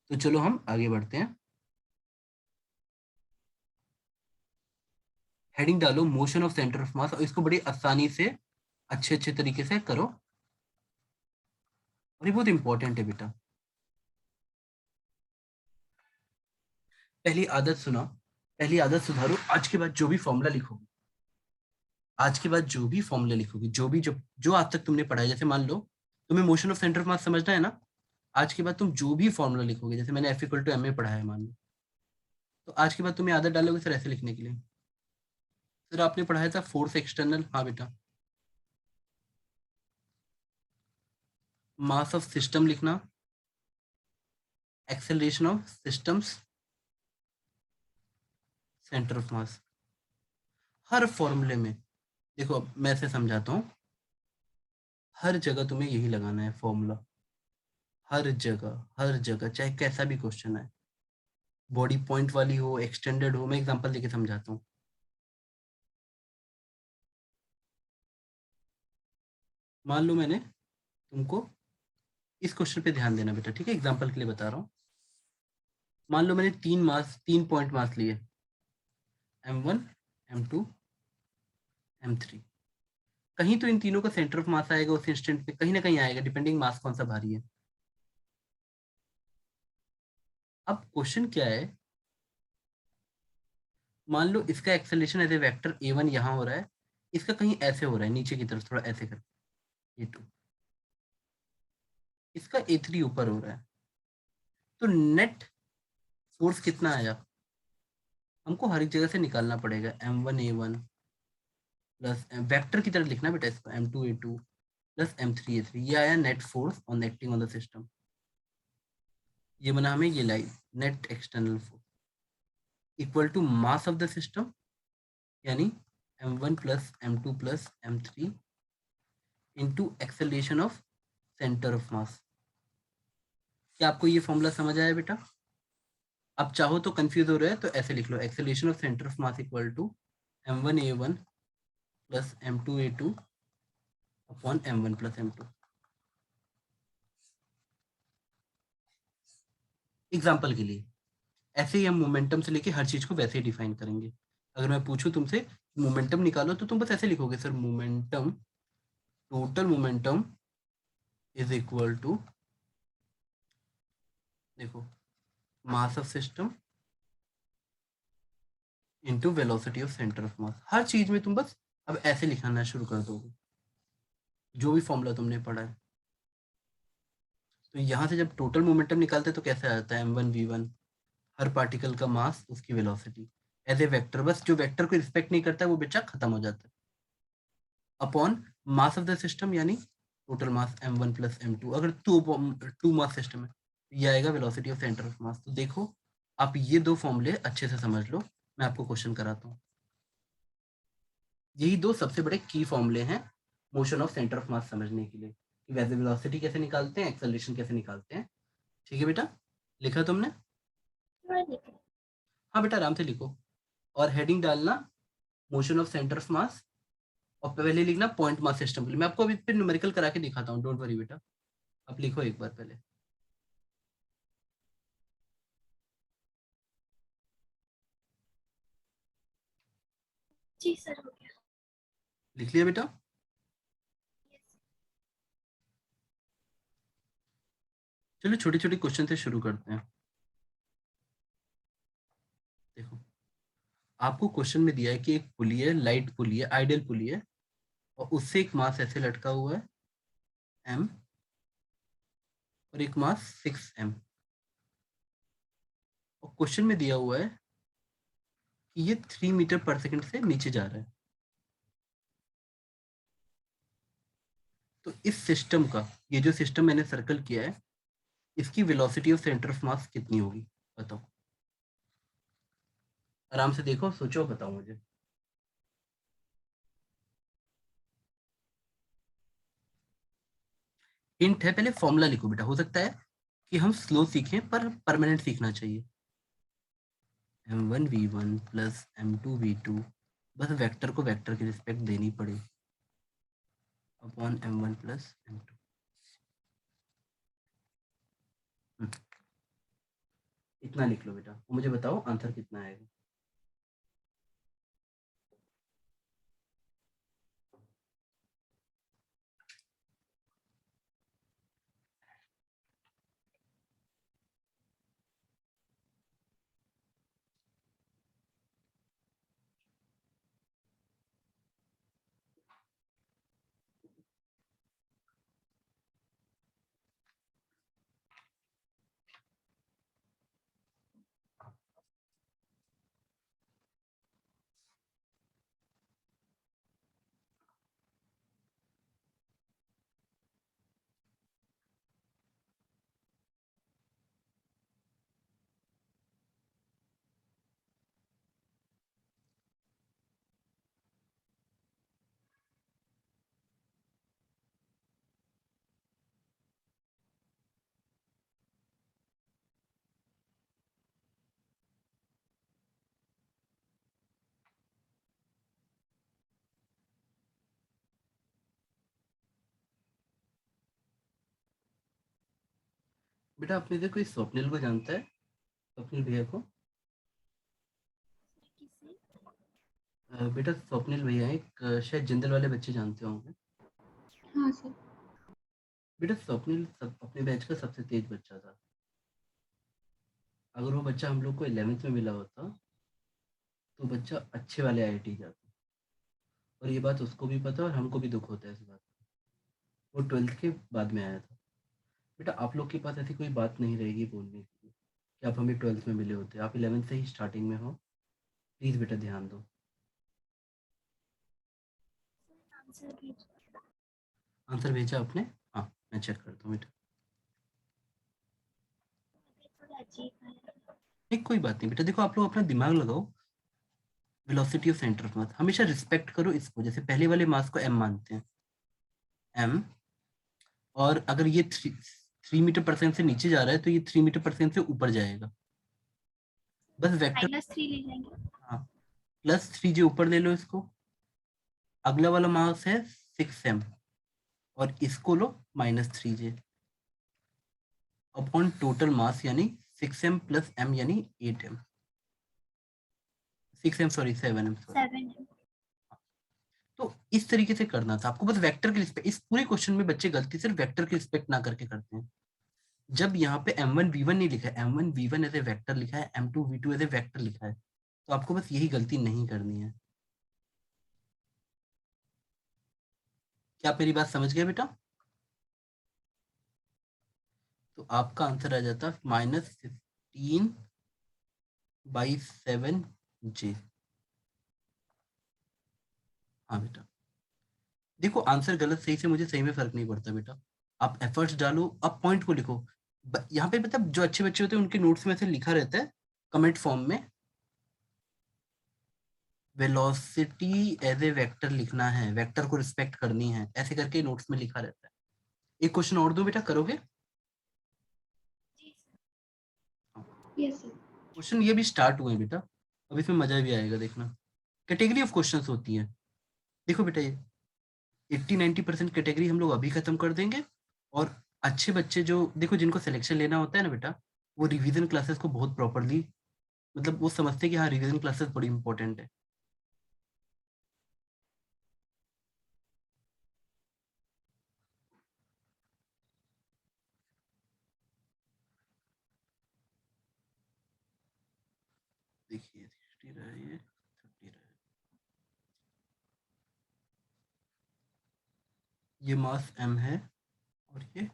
तो चलो हम आगे बढ़ते हैं। हेडिंग डालो मोशन ऑफ सेंटर ऑफ मास, और इसको बड़ी आसानी से अच्छे अच्छे तरीके से करो, और ये बहुत इंपॉर्टेंट है बेटा। पहली आदत सुना, पहली आदत सुधारो, आज के बाद जो भी फॉर्मूला लिखोगे, आज के बाद जो भी फॉर्मूला लिखोगे, जो भी जो जो आज तक तुमने पढ़ा है, जैसे मान लो तुम्हें मोशन ऑफ सेंटर ऑफ मास समझना है ना, आज के बाद तुम जो भी फॉर्मूला लिखोगे, जैसे मैंने F=ma पढ़ा है मान लो, तो आज के बाद तुम्हें आदत डालोगे सर ऐसे लिखने के लिए। सर आपने पढ़ाया था फोर्स एक्सटर्नल, हाँ बेटा। मास ऑफ सिस्टम लिखना, acceleration of systems, centre of mass. हर फॉर्मूले में देखो, अब मैं ऐसे समझाता हूँ, हर जगह तुम्हें यही लगाना है फॉर्मूला, हर जगह, हर जगह, चाहे कैसा भी क्वेश्चन है, बॉडी पॉइंट वाली हो, एक्सटेंडेड हो। मैं एग्जांपल देके समझाता हूँ। मान लो मैंने तुमको इस क्वेश्चन पे ध्यान देना बेटा, ठीक है, एग्जांपल के लिए बता रहा हूँ। मान लो मैंने 3 पॉइंट मास लिए, M1 m2 m3। कहीं तो इन तीनों का सेंटर ऑफ मास आएगा उस इंस्टेंट पे, कहीं ना कहीं आएगा, डिपेंडिंग मास कौन सा भारी है। अब क्वेश्चन क्या है, मान लो इसका acceleration as a vector a1 यहाँ हो रहा है, इसका कहीं ऐसे हो रहा है नीचे की तरफ थोड़ा ऐसे कर, a2, इसका a3 ऊपर हो रहा है, तो नेट फोर्स कितना आया, हमको हर एक जगह से निकालना पड़ेगा। m1 a1 प्लस वेक्टर की तरह लिखना बेटा इसको, m2 a2 plus m3 a3, ये आया net force on acting on the system. ये बना हमें ये line, net external force equal to mass of the system, यानी m1 plus m2 plus m3 into acceleration of centre of mass. क्या आपको ये फॉर्मूला समझ आया बेटा? आप चाहो तो कंफ्यूज हो रहे हैं तो ऐसे लिख लो, acceleration of centre of mass equal to m1 a1 plus m2 a2 upon m1 plus m2। Example के लिए ऐसे ही हम मोमेंटम से लेके हर चीज को वैसे ही डिफाइन करेंगे। अगर मैं पूछूं तुमसे मोमेंटम निकालो तो तुम बस ऐसे लिखोगे, sir momentum, total momentum is equal to, देखो, mass of system into velocity of centre of mass. हर चीज में तुम बस अब ऐसे लिखना शुरू कर दोगे जो भी फॉर्मूला तुमने पढ़ा है। तो यहाँ से जब टोटल मोमेंटम निकालते हैं तो कैसे आता है, m1v1, हर पार्टिकल का मास उसकी वेलोसिटी एज ए वेक्टर, बस जो वेक्टर को रिस्पेक्ट नहीं करता है वो बच्चा खत्म हो जाता है, upon mass of the system यानी total mass m1 plus m2। अगर टू मास सिस्टम है तो ये आएगा velocity of centre of mass. तो देखो आप ये दो फॉर्मूले अच्छे से समझ लो, मैं आपको क्वेश्चन कराता हूँ। यही दो सबसे बड़े की फॉर्मूले हैं मोशन ऑफ सेंटर ऑफ मास समझने के लिए, कि वैसे वेलोसिटी कैसे निकालते हैं, एक्सेलरेशन कैसे निकालते हैं। ठीक है बेटा, लिखा तुमने? थोड़ा लिखा। हाँ बेटा आराम से लिखो, और हेडिंग डालना मोशन ऑफ सेंटर ऑफ मास, और पहले लिखना पॉइंट मास सिस्टम के लिए। मैं आपको अभी फिर न्यूमेरिकल करा के दिखाता हूँ, डोंट वरी बेटा, आप लिखो एक बार पहले। जी सर, हो गया। लिख लिया बेटा? यस। चलो छोटे छोटे क्वेश्चन से शुरू करते हैं। देखो आपको क्वेश्चन में दिया है कि एक पुली है, लाइट पुली है, आइडियल पुली है, और उससे एक मास ऐसे लटका हुआ है m, और एक मास 6m, और क्वेश्चन में दिया हुआ है कि ये 3 मीटर पर सेकंड से नीचे जा रहा है। तो इस सिस्टम का, ये जो सिस्टम मैंने सर्कल किया है, इसकी वेलोसिटी ऑफ सेंटर ऑफ मास कितनी होगी, बताओ। आराम से देखो, सोचो, बताओ मुझे। हिंट है, पहले फॉर्मूला लिखो बेटा, हो सकता है कि हम स्लो सीखें पर परमानेंट सीखना चाहिए। m1v1 प्लस m2v2, बस वेक्टर को वेक्टर की रिस्पेक्ट देनी पड़े, अपॉन m1 प्लस m2। इतना लिख लो बेटा, मुझे बताओ आंसर कितना आएगा। बेटा अपने इधर कोई स्वप्निल को जानता है, स्वप्निल भैया को? किसी। बेटा स्वप्निल भैया एक शायद जिंदल वाले बच्चे जानते होंगे। हाँ सर। बेटा स्वप्निल अपने बैच का सबसे तेज बच्चा था। अगर वो बच्चा हम लोग को 11th में मिला होता तो बच्चा अच्छे वाले आईआईटी जाता। और ये बात उसको भी पता है और हमको भी दुख होता है इस बात का। वो 12th के बाद में आया था। बेटा आप लोग के पास ऐसी कोई बात नहीं रहेगी बोलने के लिए कि आप हमें 12th में मिले होते, आप 11th से ही स्टार्टिंग में हो। प्लीज़ बेटा ध्यान दो। आंसर भेज आंसर भेजा आपने? हाँ मैं चेक करता हूँ बेटा। थोड़ा अजीब है। नहीं कोई बात नहीं बेटा, देखो आप लोग अपना दिमाग लगाओ। वेलोसिटी ऑफ सेंटर ऑफ मास हमेशा रिस्पेक्ट करो इसको, जैसे पहले वाले मास को एम मानते हैं, एम। और अगर ये 3 मीटर% से नीचे जा रहा है तो ये 3 मीटर% से ऊपर जाएगा। बस वेक्टर। -3 ले जाएंगे। हाँ, +3 जे ऊपर ले लो इसको। अगला वाला मास है 6m और इसको लो -3 जे अपॉन टोटल मास यानी 6m + m यानी 8m। 6m sorry 7m sorry. 7 है। तो इस तरीके से करना था आपको, बस वेक्टर के रिस्पेक्ट। इस पूरे क्वेश्चन में बच्चे गलती सिर्फ वेक्टर के रिस्पेक्ट ना करके करते हैं। जब यहाँ पे m1 v1 नहीं लिखा है, m1 v1 as a vector लिखा है, m2 v2 as a vector लिखा है, तो आपको बस यही गलती नहीं करनी है। क्या आप मेरी बात समझ गए बेटा? तो आपका आंसर आ जाता -15/7j। हाँ बेटा, देखो आंसर गलत सही से मुझे सही में फर्क नहीं पड़ता बेटा। आप एफर्ट्स डालो, आप पॉइंट को लिखो। यहाँ पे मतलब जो अच्छे बच्चे होते हैं उनके नोट्स में से लिखा रहता है कमेंट फॉर्म में, वेलोसिटी एज ए वेक्टर लिखना है, वेक्टर को रिस्पेक्ट करनी है, ऐसे करके नोट्स में लिखा रहता है। एक क्वेश्चन और दो बेटा, करोगे? जी सर। Yes sir. क्वेश्चन ये भी स्टार्ट हुए हैं बेटा, अब इसमें मजा भी आएगा देखना। कैटेगरी ऑफ क्वेश्चंस होती है। देखो बेटा ये 80-90% कैटेगरी हम लोग अभी खत्म कर देंगे। और अच्छे बच्चे जो देखो जिनको सिलेक्शन लेना होता है ना बेटा, वो रिवीजन क्लासेस को बहुत प्रॉपरली, मतलब वो समझते हैं कि हाँ रिवीजन क्लासेस बड़ी इंपॉर्टेंट है। देखिए 60 रहा है, ये 30 रहा है, ये मास m है और ये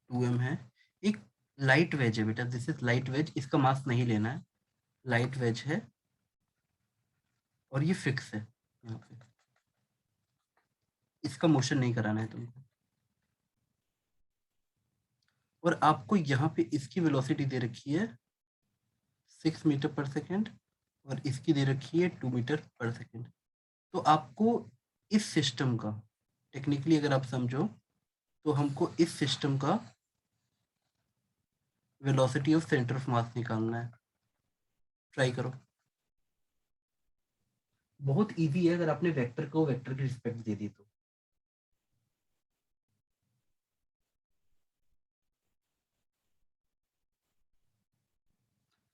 2m है। एक लाइट वेज है बेटा, दिस इज लाइट वेज, इसका मास नहीं लेना है। लाइट वेज है और ये फिक्स है यहाँ पे, इसका मोशन नहीं कराना है तुमको। और आपको यहाँ पे इसकी वेलोसिटी दे रखी है 6 मीटर/सेकेंड और इसकी दे रखी है 2 मीटर/सेकेंड। तो आपको इस सिस्टम का, टेक्निकली अगर आप समझो तो हमको इस सिस्टम का वेलोसिटी ऑफ सेंटर ऑफ मास निकालना है। ट्राई करो, बहुत इजी है अगर आपने वेक्टर को वेक्टर की रिस्पेक्ट दे दी तो।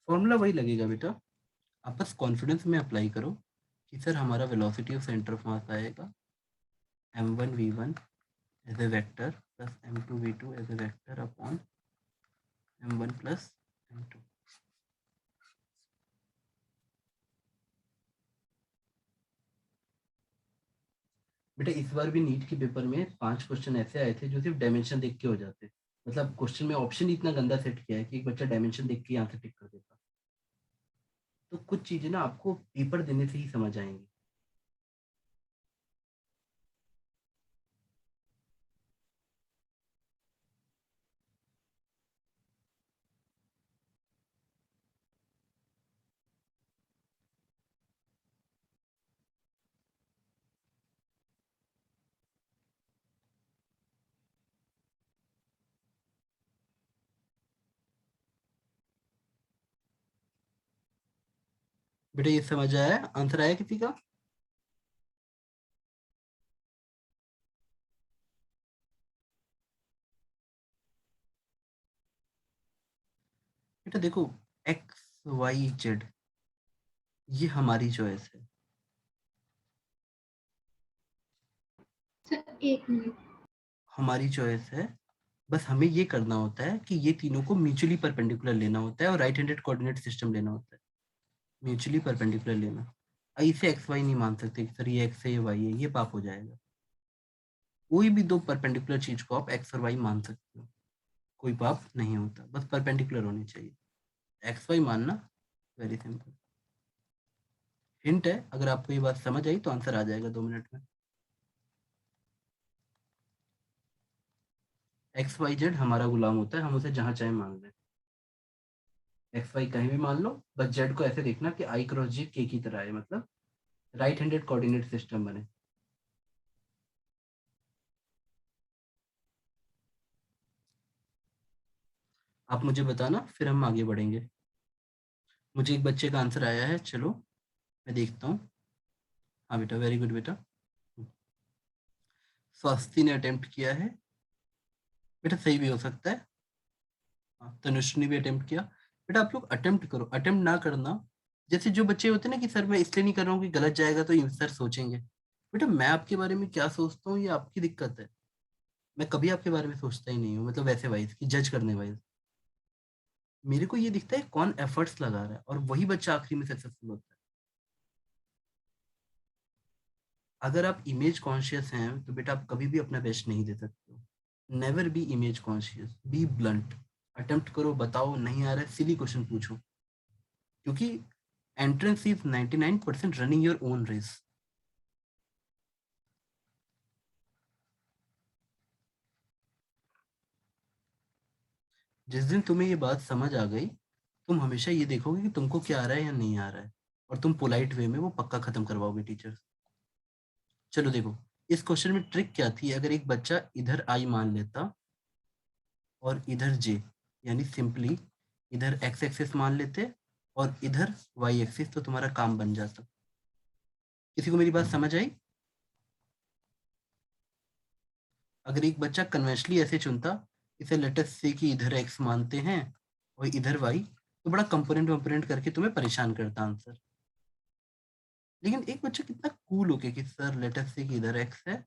फॉर्मूला वही लगेगा बेटा, आप बस कॉन्फिडेंस में अप्लाई करो कि सर हमारा velocity of centre of mass आएगा m1v1 as a vector plus m2v2 as a vector upon m1 plus m2। बेटा इस बार भी नीट के पेपर में 5 क्वेश्चन ऐसे आए थे जो सिर्फ डायमेंशन देख के हो जाते, मतलब क्वेश्चन में ऑप्शन ही इतना गंदा सेट किया है कि एक बच्चा डायमेंशन देख के यहाँ से टिक कर देता। तो कुछ चीजें ना आपको पेपर देने से ही समझ आएंगी। बेटा ये समझ आया, आंसर आया किसी का? बेटा देखो एक्स वाई जेड, ये हमारी चॉइस है। सर एक मिनट। हमारी चॉइस है, बस हमें ये करना होता है कि ये तीनों को म्यूचुअली परपेंडिकुलर लेना होता है और राइट हैंडेड कोऑर्डिनेट सिस्टम लेना होता है। म्यूचुअली परपेंडिकुलर लेना। इसे एक्स वाई नहीं मान सकते कि सर ये एक्स है ये वाई है, ये पाप हो जाएगा। कोई भी दो परपेंडिकुलर चीज को आप एक्स और वाई मान सकते हो, कोई पाप नहीं होता, बस परपेंडिकुलर होनी चाहिए। एक्स वाई मानना वेरी सिंपल। हिंट है, अगर आपको ये बात समझ आई तो आंसर आ जाएगा 2 मिनट में। एक्स वाई जेड हमारा गुलाम होता है, हम उसे जहां चाहे मान लें। एक्स वाई कहीं भी मान लो, बस जेड को ऐसे देखना कि आई क्रॉस जे के की तरह है, मतलब राइट हैंडेड कोऑर्डिनेट सिस्टम बने। आप मुझे बताना, फिर हम आगे बढ़ेंगे। मुझे एक बच्चे का आंसर आया है, चलो मैं देखता हूँ। हाँ बेटा, वेरी गुड बेटा। स्वास्थी ने अटेम्प्ट किया है बेटा, सही भी हो सकता है। हाँ, तनुष ने भी अटेम्प्ट किया। बेटा आप लोग अटेम्प्ट करो, अटेम्प्ट ना करना। जैसे जो बच्चे होते हैं ना कि सर मैं इसलिए नहीं कर रहा हूँ कि गलत जाएगा तो ये सर सोचेंगे। बेटा मैं आपके बारे में क्या सोचता हूँ ये आपकी दिक्कत है। मैं कभी आपके बारे में सोचता ही नहीं हूँ, मतलब वैसे वाइज कि जज करने वाइज। मेरे को ये दिखता है कौन एफर्ट्स लगा रहा है, और वही बच्चा आखिरी में सक्सेसफुल होता है। अगर आप इमेज कॉन्शियस हैं तो बेटा आप कभी भी अपना बेस्ट नहीं दे सकते हो। Never be image conscious, be blunt. Attempt करो, बताओ नहीं आ रहा है, सिली क्वेश्चन पूछो, क्योंकि entrance is 99% running your own race. जिस दिन तुम्हें ये बात समझ आ गई, तुम हमेशा ये देखोगे कि तुमको क्या आ रहा है या नहीं आ रहा है, और तुम पोलाइट वे में वो पक्का खत्म करवाओगे टीचर। चलो देखो, इस क्वेश्चन में ट्रिक क्या थी। अगर एक बच्चा इधर आई मान लेता और इधर जे, यानी सिंपली इधर एक्स एक्सिस मान लेते और इधर वाई एक्सिस, तो तुम्हारा काम बन जाता। किसी को मेरी बात समझ आई? अगर एक बच्चा कन्वेंशनली ऐसे चुनता, इसे लेटेस्ट से कि इधर एक्स मानते हैं और इधर वाई, तो बड़ा कंपोनेंट वंपोनेंट करके तुम्हें परेशान करता आंसर। लेकिन एक बच्चा कितना कूल होके कि सर लेटेस्ट से कि इधर एक्स है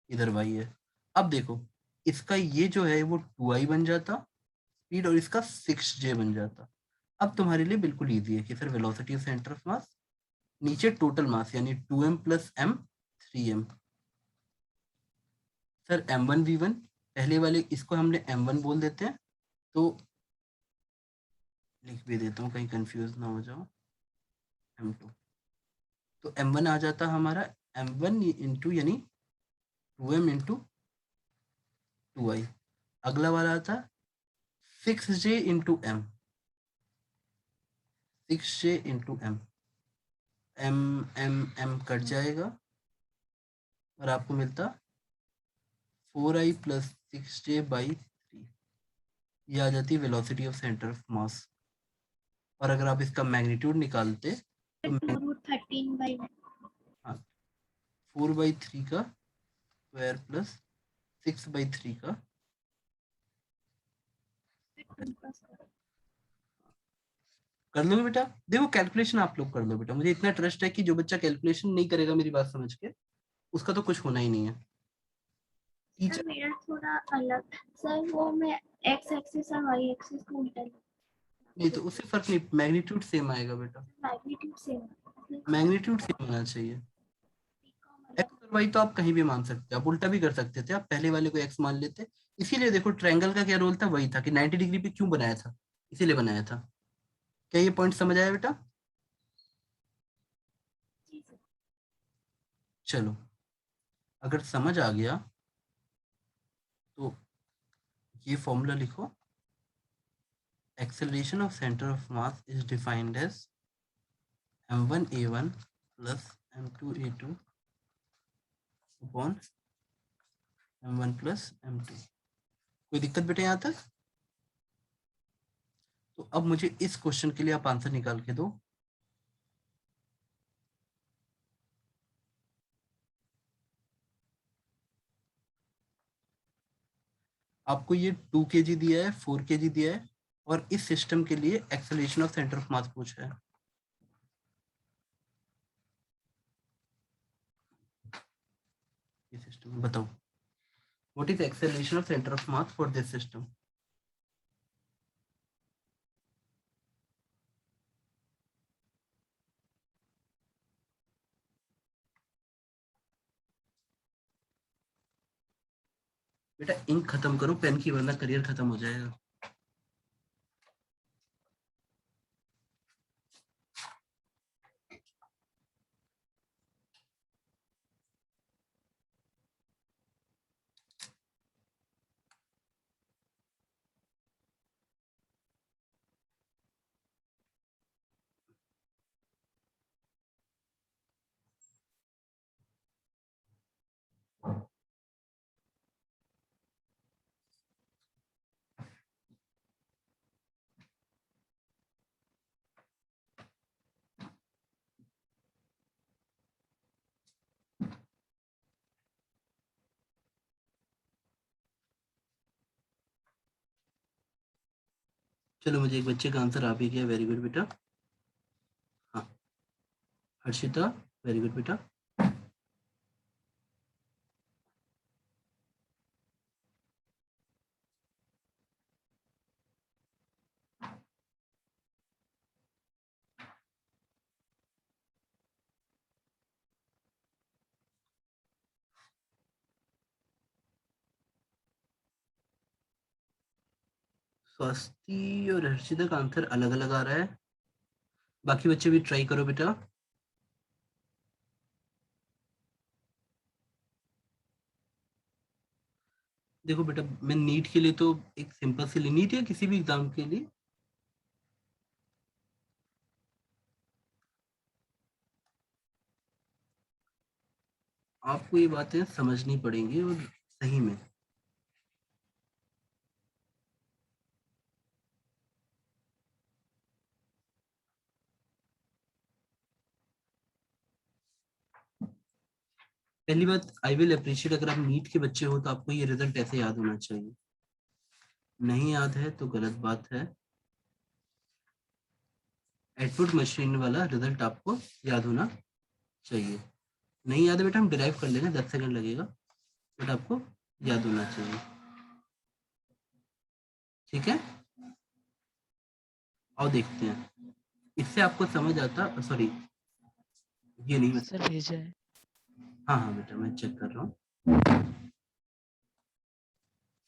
इधर वाई है। अब देखो, इसका ये जो है वो 2i बन जाता स्पीड, और इसका 6j बन जाता। अब तुम्हारे लिए बिल्कुल ईजी है कि sir velocity of centre of मास, नीचे टोटल मास यानी 2m plus m 3m। Sir m1v1, पहले वाले इसको हमने m1 बोल देते हैं, तो लिख भी देता हूँ कहीं कंफ्यूज ना हो जाओ। m2, तो m1 आ जाता हमारा m1 इंटू यानी 2m इंटू 2i। अगला वाला आता 6j into m, 6j into m, m cut जाएगा और आपको मिलता 4i प्लस 6j बाई 3। ये आ जाती है वेलोसिटी ऑफ सेंटर ऑफ मास। और अगर आप इसका मैग्नीट्यूड निकालते तो 2√13/1। हाँ, 4/3 का स्क्वायर प्लस 6/3 का। कर लोगे बेटा? देखो कैलकुलेशन आप लोग कर लो बेटा, मुझे इतना ट्रस्ट है कि जो बच्चा कैलकुलेशन नहीं करेगा मेरी बात समझ के, उसका तो कुछ होना ही नहीं है। सर टीचर मेरा थोड़ा अलग, सर वो मैं एक्स एक्सिस और वाई एक्सिस को उल्टा नहीं तो उससे फर्क नहीं, मैग्नीट्यूड सेम आएगा बेटा, मैग्नीट्यूड सेम। मैग्नीट्यूड सेम होना चाहिए। एक्स और वाई तो आप कहीं भी मान सकते हो, आप उल्टा भी कर सकते थे, आप पहले वाले को एक्स मान लेते। इसीलिए देखो ट्रायंगल का क्या रोल था, वही था कि 90 डिग्री पे क्यों बनाया था, इसीलिए बनाया था। क्या ये पॉइंट समझ आया बेटा? जी सर। चलो, अगर समझ आ गया तो ये फॉर्मूला लिखो। acceleration of center of mass is defined as m1a1 plus m2a2 upon m1 plus m2। कोई दिक्कत बेटा यहाँ तक? तो अब मुझे इस क्वेश्चन के लिए आप आंसर निकाल के दो। आपको ये 2 kg दिया है, 4 kg दिया है, और इस सिस्टम के लिए एक्सेलरेशन ऑफ सेंटर ऑफ मास पूछा है। ये सिस्टम बताओ, what is acceleration of centre of mass for this system? बेटा इंक खत्म करो पेन की, वरना करियर खत्म हो जाएगा। चलो मुझे एक बच्चे का आंसर आ भी गया, वेरी गुड बेटा। हाँ हर्षिता, वेरी गुड बेटा। स्वाति और हर्षिता का आंसर अलग अलग आ रहा है, बाकी बच्चे भी ट्राई करो बेटा। देखो बेटा, मैं नीट के लिए तो एक सिंपल सी, नीट या किसी भी एग्जाम के लिए आपको ये बातें समझनी पड़ेंगी, और सही में। पहली बात, आई विल अप्रिशिएट अगर आप नीट के बच्चे हो तो आपको ये रिजल्ट ऐसे याद होना चाहिए। नहीं याद है तो गलत बात है। एडपुट मशीन वाला रिजल्ट आपको याद होना चाहिए। नहीं याद है बेटा, हम डिराइव कर लेंगे, 10 सेकंड लगेगा, बट आपको याद होना चाहिए। ठीक है, और देखते हैं इससे आपको समझ आता। सॉरी, ये नहीं बता। सर भेजा है। हाँ हाँ बेटा, मैं चेक कर रहा हूँ।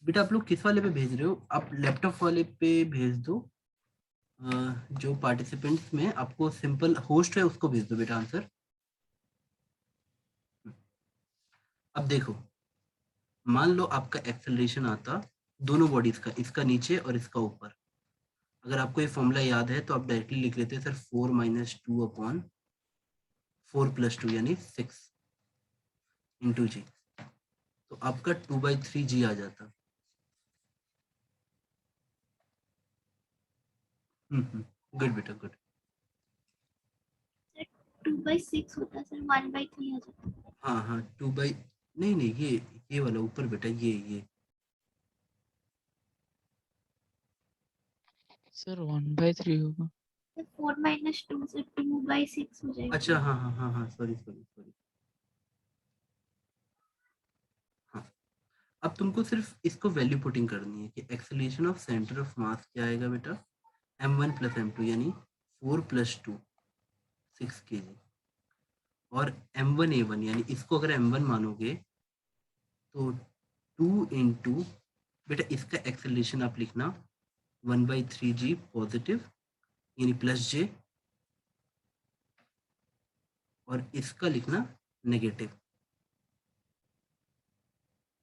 बेटा आप लोग किस वाले पे भेज रहे हो? आप लैपटॉप वाले पे भेज दो। जो पार्टिसिपेंट्स में आपको सिंपल होस्ट है उसको भेज दो बेटा आंसर। अब देखो, मान लो आपका एक्सेलरेशन आता दोनों बॉडीज का, इसका नीचे और इसका ऊपर। अगर आपको ये फॉर्मूला याद है तो आप डायरेक्टली लिख लेते हैं सर 4 - 2 अपॉन 4 + 2 यानी 6 इंटू जी। तो आपका 2/3 जी आ जाता। गुड बेटा गुड। 2/6 होता है सर, 1/3 आ जाता है। हाँ हाँ 2 बाई, नहीं नहीं, ये वाला ऊपर बेटा, ये सर 1/3 होगा। 4 - 2 से 2/6 हो जाएगा। अच्छा हाँ हाँ हाँ हाँ, सॉरी सॉरी सॉरी। हाँ, अब तुमको सिर्फ इसको वैल्यू पुटिंग करनी है कि acceleration of centre of mass क्या आएगा बेटा, m1 + m2 यानी 4 + 2 6 kg, और m1a1 यानी इसको अगर m1 मानोगे तो 2 इंटू, बेटा इसका एक्सेलरेशन आप लिखना 1/3 g पॉजिटिव यानी +j, और इसका लिखना नेगेटिव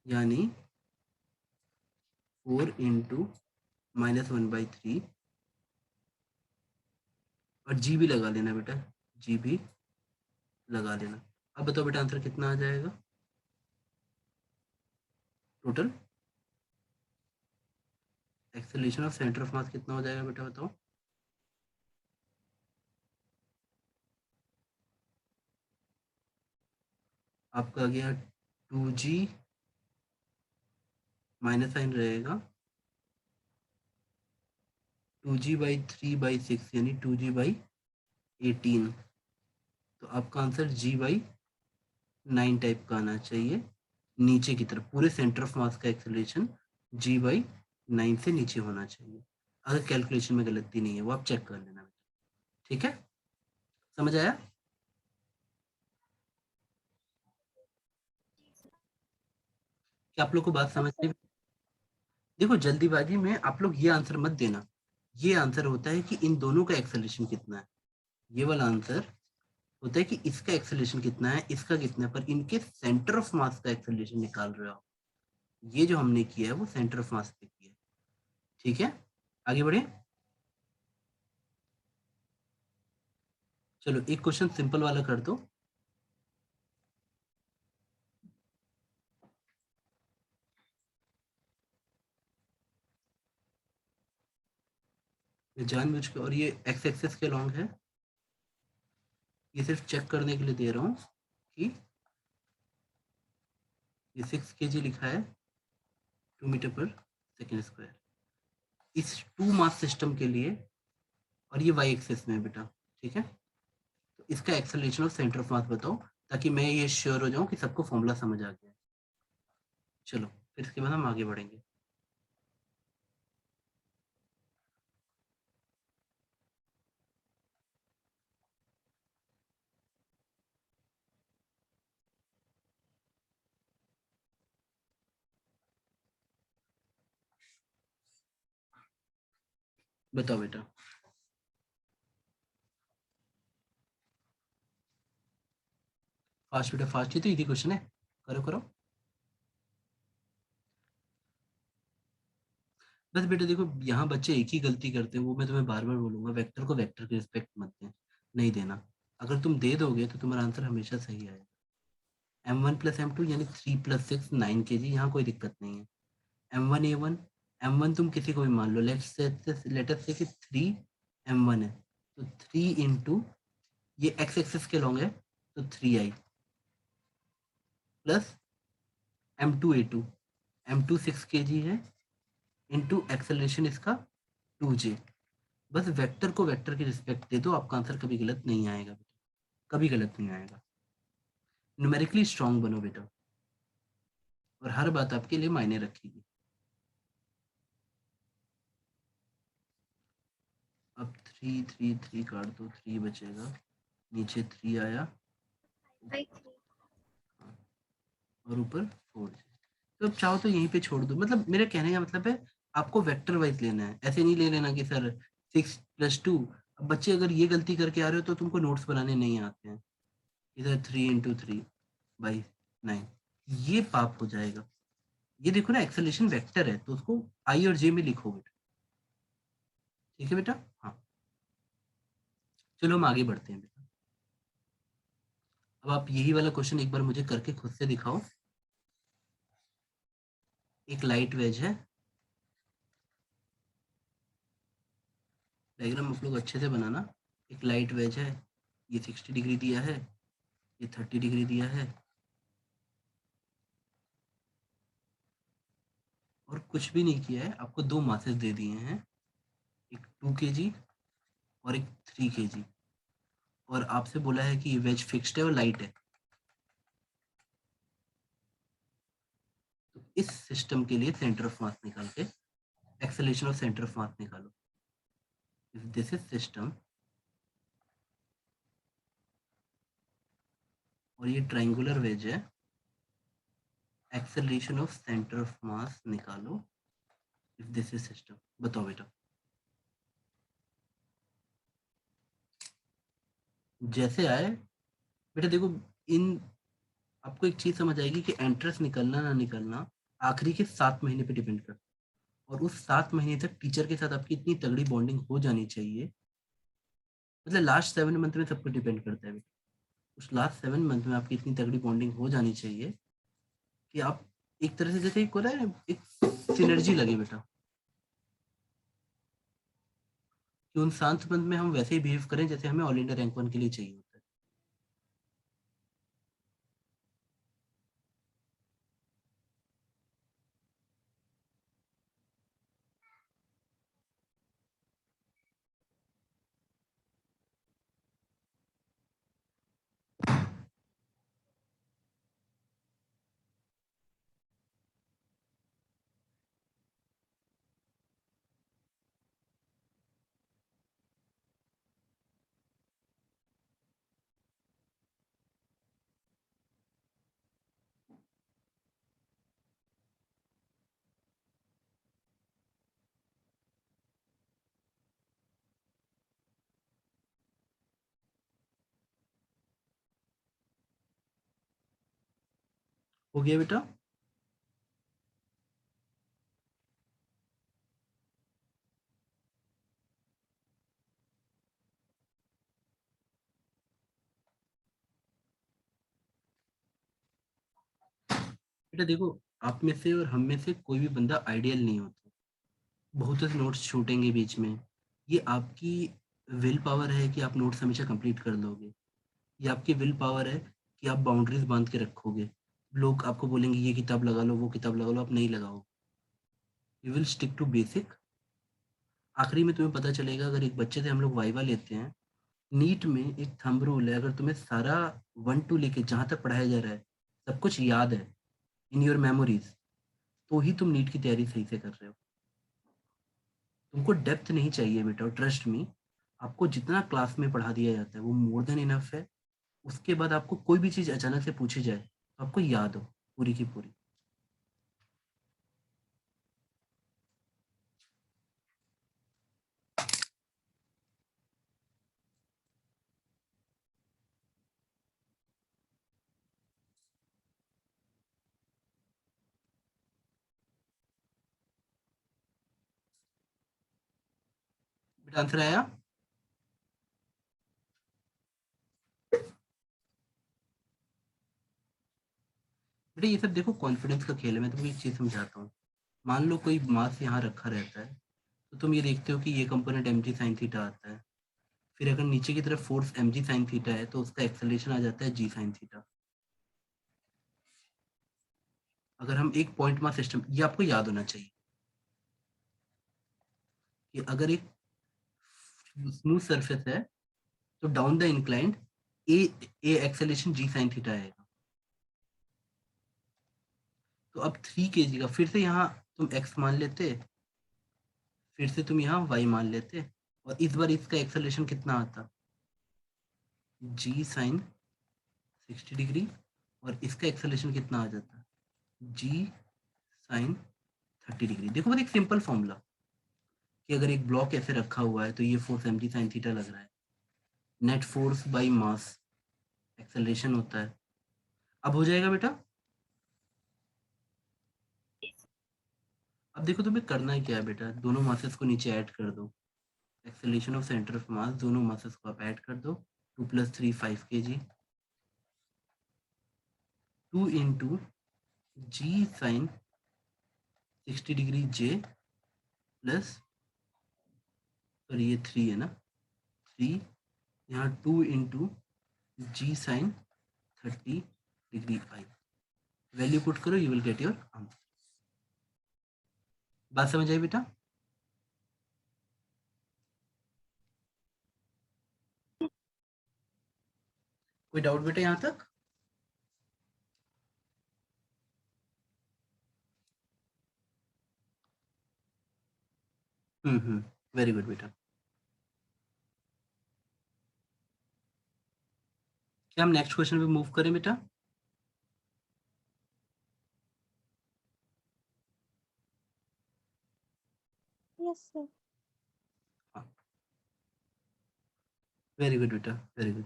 यानी 4 इंटू -1/3, और जी भी लगा लेना बेटा, जी भी लगा लेना। अब बताओ बेटा आंसर कितना आ जाएगा total? Acceleration of centre of मास कितना हो जाएगा बेटा बताओ? आपका आ गया 2g, माइनस साइन रहेगा 2g/3/6 यानी 2g/18। तो आपका आंसर g/9 टाइप का आना चाहिए। नीचे की तरफ पूरे सेंटर ऑफ मास का एक्सेलरेशन g/9 से नीचे होना चाहिए। अगर कैलकुलेशन में गलती नहीं है वो आप चेक कर लेना। ठीक है, समझ आया? क्या आप लोग को बात समझ में? देखो जल्दीबाजी में आप लोग ये आंसर मत देना। ये आंसर होता है कि इन दोनों का एक्सेलरेशन कितना है। ये वाला आंसर होता है कि इसका एक्सेलरेशन कितना है, इसका कितना है, पर इनके सेंटर ऑफ मास का एक्सेलरेशन निकाल रहे हो आप। ये जो हमने किया है वो सेंटर ऑफ मास पे किया है। ठीक है, आगे बढ़े। चलो एक क्वेश्चन सिंपल वाला कर दो। ये जानबूझ के, और ये एक्स एक्सेस के लॉन्ग है, ये सिर्फ चेक करने के लिए दे रहा हूँ कि ये 6 kg लिखा है 2 मीटर/सेकंड स्क्वायर इस 2 मास सिस्टम के लिए, और ये वाई एक्सेस में है बेटा। ठीक है, तो इसका एक्सेलरेशन और सेंटर ऑफ मास बताओ, ताकि मैं ये श्योर हो जाऊं कि सबको फॉर्मूला समझ आ गया है। चलो फिर इसके बाद हम आगे बढ़ेंगे। बताओ बेटा। फास्ट बेटा फास्ट, ही तो इजी क्वेश्चन है, करो करो। बस बेटा देखो यहाँ बच्चे एक ही गलती करते हैं, वो मैं तुम्हें बार बार बोलूंगा, वेक्टर को वेक्टर की रिस्पेक्ट मत दें, नहीं देना। अगर तुम दे दोगे तो तुम्हारा आंसर हमेशा सही आएगा। m1 + m2 यानी 3 + 6 9 kg, यहाँ कोई दिक्कत नहीं है। m1 a1, m1 तुम किसी को भी मान लो, लेट अस से कि 3 m1 है, तो 3 इंटू ये x एक्सिस के लॉन्ग है तो 3i plus m2a2, m2 6 kg है इंटू एक्सेलरेशन इसका 2j। बस वेक्टर को वेक्टर की रिस्पेक्ट दे दो, आपका आंसर कभी गलत नहीं आएगा बेटा, कभी गलत नहीं आएगा। न्यूमेरिकली स्ट्रांग बनो बेटा, और हर बात आपके लिए मायने रखेगी। अब 3 3 3 काट दो, 3 बचेगा, नीचे 3 आया, बाई 3। हाँ, और ऊपर 4। तो अब चाहो तो यहीं पे छोड़ दो, मतलब मेरे कहने का मतलब है आपको वेक्टर वाइज लेना है, ऐसे नहीं ले लेना कि सर 6 + 2। अब बच्चे अगर ये गलती करके आ रहे हो तो तुमको नोट्स बनाने नहीं आते हैं, इधर 3 × 3/9, ये पाप हो जाएगा। ये देखो ना एक्सेलेरेशन वेक्टर है तो उसको आई और जे में लिखो बेटा। ठीक है बेटा, हाँ। चलो हम आगे बढ़ते हैं बेटा। अब आप यही वाला क्वेश्चन एक बार मुझे करके खुद से दिखाओ। एक लाइट वेज है, डायग्राम आप लोग अच्छे से बनाना। एक लाइट वेज है, ये 60 डिग्री दिया है, ये 30 डिग्री दिया है, और कुछ भी नहीं किया है, आपको 2 मासेस दे दिए हैं, एक 2 kg और एक 3 kg, और आपसे बोला है कि ये वेज फिक्स्ड है और लाइट है। तो इस सिस्टम के लिए सेंटर ऑफ मास निकाल के एक्सेलरेशन ऑफ सेंटर ऑफ मास निकालो। इफ दिस इज सिस्टम और ये ट्रायंगुलर वेज है, एक्सेलरेशन ऑफ सेंटर ऑफ मास निकालो इफ दिस इज सिस्टम। बताओ बेटा। जैसे आए बेटा, देखो इन आपको एक चीज समझ आएगी कि एंट्रेंस निकलना ना निकलना आखिरी के 7 महीने पे डिपेंड करता है, और उस 7 महीने तक टीचर के साथ आपकी इतनी तगड़ी बॉन्डिंग हो जानी चाहिए, मतलब लास्ट 7 मंथ में सब कुछ डिपेंड करता है बेटा। उस लास्ट 7 मंथ में आपकी इतनी तगड़ी बॉन्डिंग हो जानी चाहिए कि आप एक तरह से जैसे एक होता है ना, एक सिनर्जी लगे बेटा, कि उन 7 मंथ में हम वैसे ही बिहेव करें जैसे हमें ऑल इंडिया रैंक 1 के लिए चाहिए होता है। हो गया बेटा? बेटा देखो, आप में से और हम में से कोई भी बंदा आइडियल नहीं होता। बहुत से नोट्स छूटेंगे बीच में। ये आपकी विल पावर है कि आप नोट्स हमेशा कंप्लीट कर लोगे। ये आपकी विल पावर है कि आप बाउंड्रीज बांध के रखोगे। लोग आपको बोलेंगे ये किताब लगा लो, वो किताब लगा लो, आप नहीं लगाओ। You will stick to basic. आखिरी में तुम्हें पता चलेगा, अगर एक बच्चे से हम लोग वाइवा लेते हैं, नीट में एक थंब रूल है, अगर तुम्हें सारा 1 to लेके जहाँ तक पढ़ाया जा रहा है सब कुछ याद है इन योर मेमोरीज, तो ही तुम नीट की तैयारी सही से कर रहे हो। तुमको डेप्थ नहीं चाहिए बेटा, और ट्रस्ट मी, आपको जितना क्लास में पढ़ा दिया जाता है वो मोर देन इनफ है। उसके बाद आपको कोई भी चीज़ अचानक से पूछी जाए तो आपको याद हो पूरी की पूरी। बेटा आंसर आया? बेटा ये सब देखो कॉन्फिडेंस का खेल है। मैं तुमको एक चीज़ समझाता हूँ। मान लो कोई मास यहाँ रखा रहता है, तो तुम ये देखते हो कि ये component M G sine theta आता है। फिर अगर नीचे की तरफ force M G sine theta है तो उसका एक्सेलरेशन आ जाता है जी साइन थीटा। अगर हम एक पॉइंट मास सिस्टम, ये आपको याद होना चाहिए कि अगर एक स्मूथ सरफेस है तो down the inclined a a acceleration G sine theta आएगा। तो अब 3 kg का फिर से यहाँ तुम x मान लेते, फिर से तुम यहाँ y मान लेते, और इस बार इसका एक्सेलरेशन कितना आता, g साइन 60 डिग्री, और इसका एक्सेलरेशन कितना आ जाता, g साइन 30 डिग्री। देखो बस एक सिंपल फॉर्मूला कि अगर एक ब्लॉक ऐसे रखा हुआ है तो ये force M G sine theta लग रहा है, net force by mass acceleration होता है। अब हो जाएगा बेटा? अब देखो तुम्हें करना है क्या है बेटा, दोनों मासेस को नीचे ऐड कर दो। एक्सेलरेशन ऑफ सेंटर ऑफ मास, दोनों मासेस को आप ऐड कर दो। 2 + 3 5 kg, 2 into g sine 60 degree j plus, sorry ये 3 है ना, 3, यहाँ 2 into g sine 30 degree i. Value put करो, you will get your answer. बात समझ आई बेटा? कोई डाउट बेटा यहाँ तक? वेरी गुड बेटा। क्या हम नेक्स्ट क्वेश्चन पे मूव करें बेटा? Yes sir. वेरी गुड बेटा, वेरी गुड।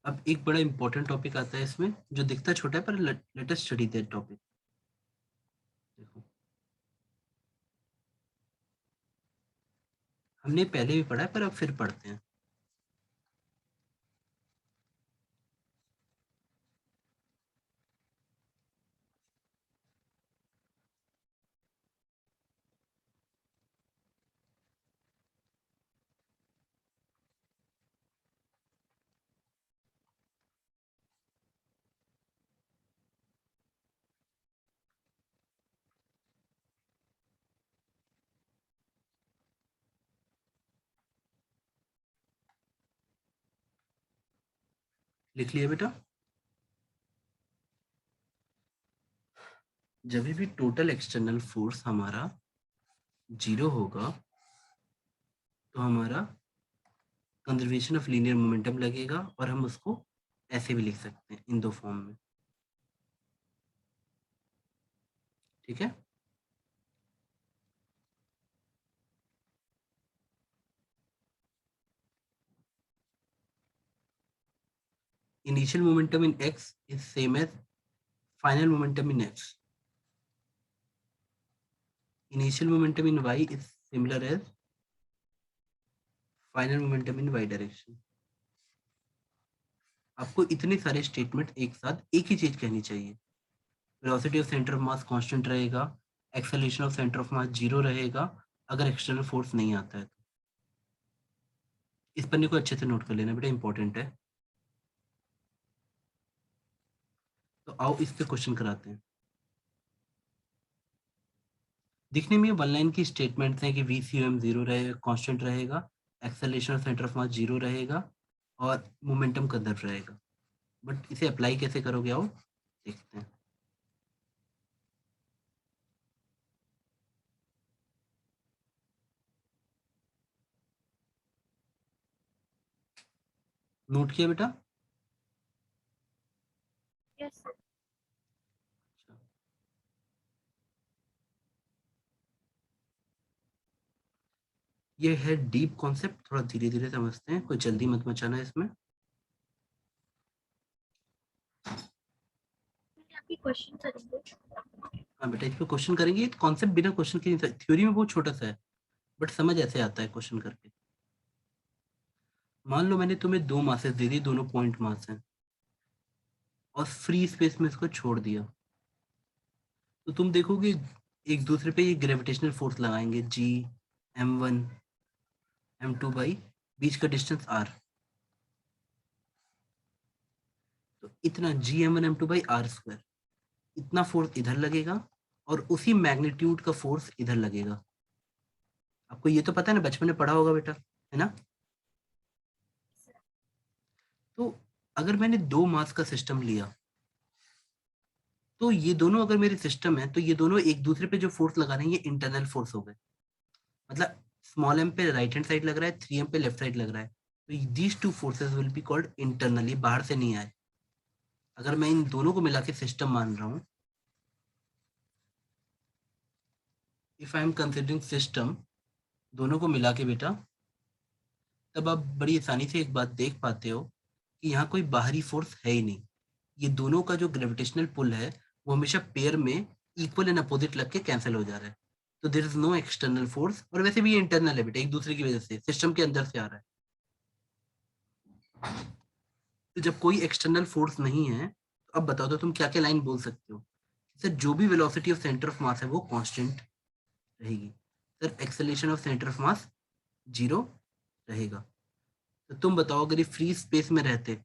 अब एक बड़ा इंपॉर्टेंट टॉपिक आता है इसमें, जो दिखता छोटा है पर let us study that topic. देखो हमने पहले भी पढ़ा है पर अब फिर पढ़ते हैं। लिख लिया बेटा? जब भी टोटल एक्सटर्नल फोर्स हमारा 0 होगा तो हमारा कंजर्वेशन ऑफ लीनियर मोमेंटम लगेगा, और हम उसको ऐसे भी लिख सकते हैं इन दो फॉर्म में। ठीक है? initial momentum in x is same as final momentum in x. Initial momentum in y is similar as final momentum in y direction. आपको इतने सारे स्टेटमेंट एक साथ एक ही चीज कहनी चाहिए। Velocity of centre of mass constant रहेगा, acceleration of centre of mass 0 रहेगा अगर एक्सटर्नल फोर्स नहीं आता है। इस पन्ने को अच्छे से नोट कर लेना बेटा, इंपॉर्टेंट है। तो आओ इस पे क्वेश्चन कराते हैं। दिखने में वन लाइन की स्टेटमेंट्स हैं कि VCOM 0 रहेगा, कांस्टेंट रहेगा, acceleration of centre of mass 0 रहेगा और मोमेंटम कंजर्व रहेगा। बट इसे अप्लाई कैसे करोगे आओ देखते हैं। नोट किया बेटा? Yes sir. ये है डीप कॉन्सेप्ट, थोड़ा धीरे धीरे समझते हैं, कोई जल्दी मत मचाना इसमें। अभी क्वेश्चन करेंगे। हाँ बेटा, इस पे क्वेश्चन करेंगे। कॉन्सेप्ट बिना क्वेश्चन के नहीं, थ्योरी में बहुत छोटा सा है बट समझ ऐसे आता है क्वेश्चन करके। मान लो मैंने तुम्हें 2 मासेस दे दी, दोनों पॉइंट मास हैं और फ्री स्पेस में इसको छोड़ दिया, तो तुम देखोगे एक दूसरे पे ये ग्रेविटेशनल फोर्स लगाएंगे G M1 M2 बाई बीच का डिस्टेंस R। तो इतना G M1 M2 by R square, इतना फोर्स इधर लगेगा और उसी मैग्नीट्यूड का फोर्स इधर लगेगा। आपको ये तो पता है ना, बचपन में पढ़ा होगा बेटा, है ना? तो अगर मैंने 2 मास का सिस्टम लिया तो ये दोनों अगर मेरे सिस्टम है तो ये दोनों एक दूसरे पे जो फोर्स लगा रहे हैं ये इंटरनल फोर्स हो गए। मतलब स्मॉल m पे राइट हैंड साइड लग रहा है, 3m पे लेफ्ट साइड लग रहा है, तो these two forces will be called internally, बाहर से नहीं आए। अगर मैं इन दोनों को मिला के सिस्टम मान रहा हूं, if I am considering system, दोनों को मिला के बेटा, तब आप बड़ी आसानी से एक बात देख पाते हो कि यहाँ कोई बाहरी फोर्स है ही नहीं। ये दोनों का जो ग्रेविटेशनल पुल है वो हमेशा पेयर में इक्वल एंड अपोजिट लग के कैंसिल हो जा रहा है। तो there is no external force, और वैसे भी ये इंटरनल है बेटा, एक दूसरे की वजह से सिस्टम के अंदर से आ रहा है। तो जब कोई एक्सटर्नल फोर्स नहीं है तो अब बताओ तो तुम क्या क्या लाइन बोल सकते हो? सर जो भी वेलोसिटी ऑफ सेंटर ऑफ मास है वो कांस्टेंट रहेगी। Sir acceleration of centre of mass 0 रहेगा। तो तुम बताओ अगर ये फ्री स्पेस में रहते,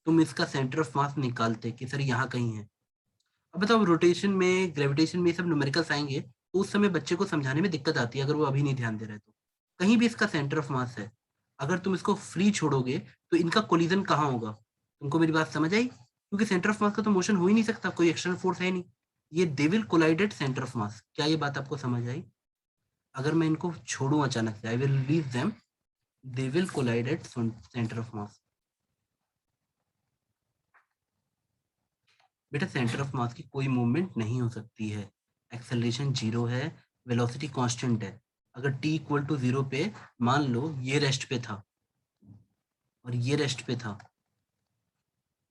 तुम इसका सेंटर ऑफ मास निकालते कि सर यहाँ कहीं है। अब बताओ रोटेशन में, ग्रेविटेशन में ये सब न्यूमेरिकल्स आएंगे तो उस समय बच्चे को समझाने में दिक्कत आती है अगर वो अभी नहीं ध्यान दे रहे तो। कहीं भी इसका सेंटर ऑफ मास है, अगर तुम इसको फ्री छोड़ोगे तो इनका कोलिजन कहाँ होगा? तुमको मेरी बात समझ आई? क्योंकि सेंटर ऑफ मास का तो मोशन हो ही नहीं सकता, कोई एक्सटर्नल फोर्स है नहीं। ये they will collide at centre of mass. क्या ये बात आपको समझ आई? अगर मैं इनको छोड़ूं अचानक से, I will release them, they will collide at centre of mass. बेटा सेंटर ऑफ मास की कोई मूवमेंट नहीं हो सकती है, एक्सेलरेशन 0 है, वेलोसिटी कांस्टेंट है। अगर t इक्वल टू 0 पे मान लो ये रेस्ट पे था और ये रेस्ट पे था,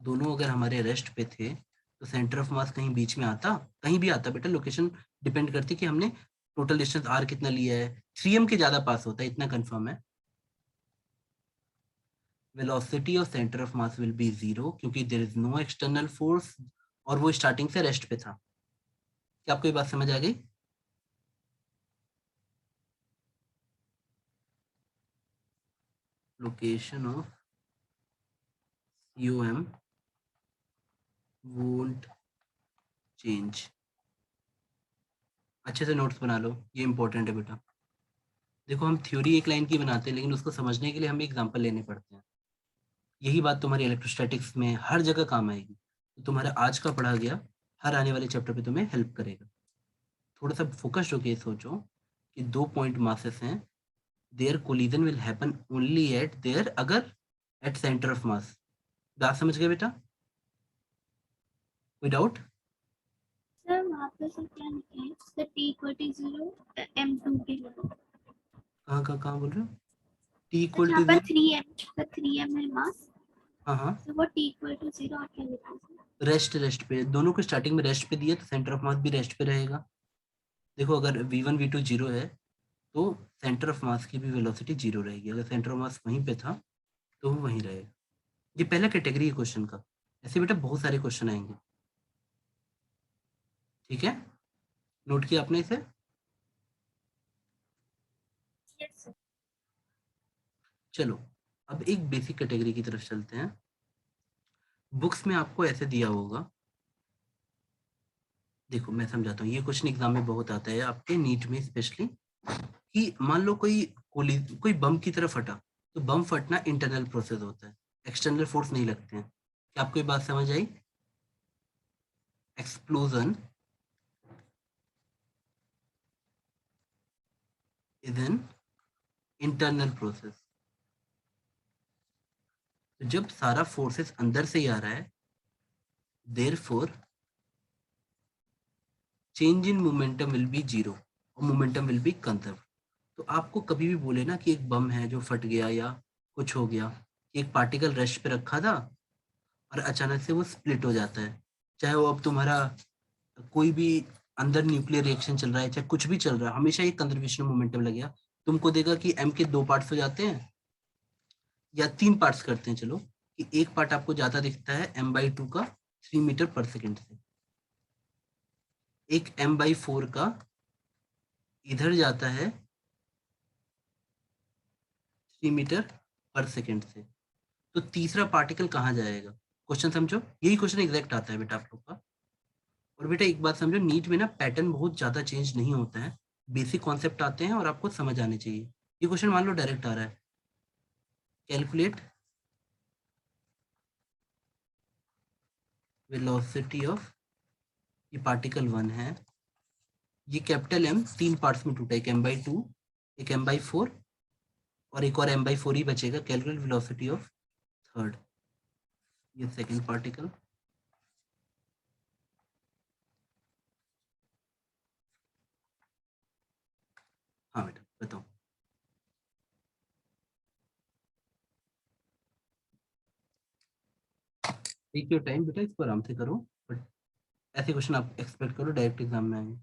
दोनों अगर हमारे रेस्ट पे थे तो सेंटर ऑफ मास कहीं बीच में आता? कहीं भी आता बेटा, लोकेशन डिपेंड करती कि हमने टोटल डिस्टेंस r कितना लिया है। 3m के ज्यादा पास होता है, इतना कंफर्म है। Velocity of centre of mass will be 0 क्योंकि there is no external force और वो स्टार्टिंग से रेस्ट पे था। क्या आपको ये बात समझ आ गई? Location of COM won't change। अच्छे से नोट्स बना लो, ये इंपॉर्टेंट है बेटा। देखो हम थ्योरी एक लाइन की बनाते हैं लेकिन उसको समझने के लिए हमें एग्जांपल लेने पड़ते हैं। यही बात तुम्हारी इलेक्ट्रोस्टैटिक्स में हर जगह काम आएगी। तो तुम्हारा आज का पढ़ा गया हर आने वाले चैप्टर पे तुम्हें हेल्प करेगा। थोड़ा सा फोकस्ड होके सोचो कि 2 पॉइंट मासेस हैं, their collision will happen only at there, अगर एट सेंटर ऑफ मास। बात समझ गए बेटा? कोई डाउट? सर वहाँ पे सर क्या लिखा है? Sir t equal to 0 m2 के लिए। कहाँ बोल रहे हो? t सर इक्वल यहाँ टू पर 0? 3m, सर 3m है मास हाँ हाँ, तो वो t इक्वल टू 0 और क्या लिखा है? रेस्ट पे, दोनों को स्टार्टिंग में रेस्ट पे दिया तो सेंटर ऑफ मास भी रेस्ट पे रहेगा। देखो अगर v1 v2 जीरो है तो सेंटर ऑफ मास की भी वेलोसिटी जीरो रहेगी। अगर सेंटर ऑफ मास वहीं पे था तो वो वहीं रहेगा। ये पहला कैटेगरी है क्वेश्चन का। ऐसे बेटा बहुत सारे क्वेश्चन आएंगे, ठीक है, नोट किया आपने इसे। Yes, sir. चलो अब एक बेसिक कैटेगरी की तरफ चलते हैं। बुक्स में आपको ऐसे दिया होगा, देखो मैं समझाता हूँ, ये क्वेश्चन एग्जाम में बहुत आता है आपके नीट में स्पेशली, कि मान लो कोई बम की तरफ फटा, तो बम फटना इंटरनल प्रोसेस होता है, एक्सटर्नल फोर्स नहीं लगते हैं। क्या आपको ये बात समझ आई? Explosion is an internal process. तो जब सारा फोर्सेस अंदर से ही आ रहा है, therefore change in momentum will be zero और मोमेंटम विल बी कंजर्व। तो आपको कभी भी बोले ना कि एक बम है जो फट गया या कुछ हो गया, एक पार्टिकल रेस्ट पे रखा था और अचानक से वो स्प्लिट हो जाता है, चाहे वो अब तुम्हारा कोई भी अंदर न्यूक्लियर रिएक्शन चल रहा है, चाहे कुछ भी चल रहा है, हमेशा एक कंजर्वेशन मोमेंटम लगेगा। तुमको देगा कि एम के दो पार्ट्स हो जाते हैं या तीन पार्ट्स करते हैं, चलो कि एक पार्ट आपको ज्यादा दिखता है m/2 का 3 मीटर पर सेकेंड से, एक m/4 का इधर जाता है 3 मीटर पर सेकेंड से। तो तीसरा पार्टिकल कहाँ जाएगा? क्वेश्चन समझो, यही क्वेश्चन एग्जैक्ट आता है बेटा आप लोग का। और बेटा एक बात समझो, नीट में ना पैटर्न बहुत ज्यादा चेंज नहीं होता है, बेसिक कॉन्सेप्ट आते हैं और आपको समझ आने चाहिए। ये क्वेश्चन मान लो डायरेक्ट आ रहा है, कैलकुलेट वेलोसिटी ऑफ, ये पार्टिकल 1 है, ये कैपिटल एम तीन पार्ट्स में टूटा, एक m/2, एक m/4 और एक और m/4 ही बचेगा। कैलकुलेट वेलोसिटी ऑफ थर्ड, ये सेकंड पार्टिकल। हाँ बेटा बताओ। टेक योर टाइम बेटा, इसको आराम से करो, बट ऐसे क्वेश्चन आप एक्सपेक्ट करो डायरेक्ट एग्जाम में आएंगे।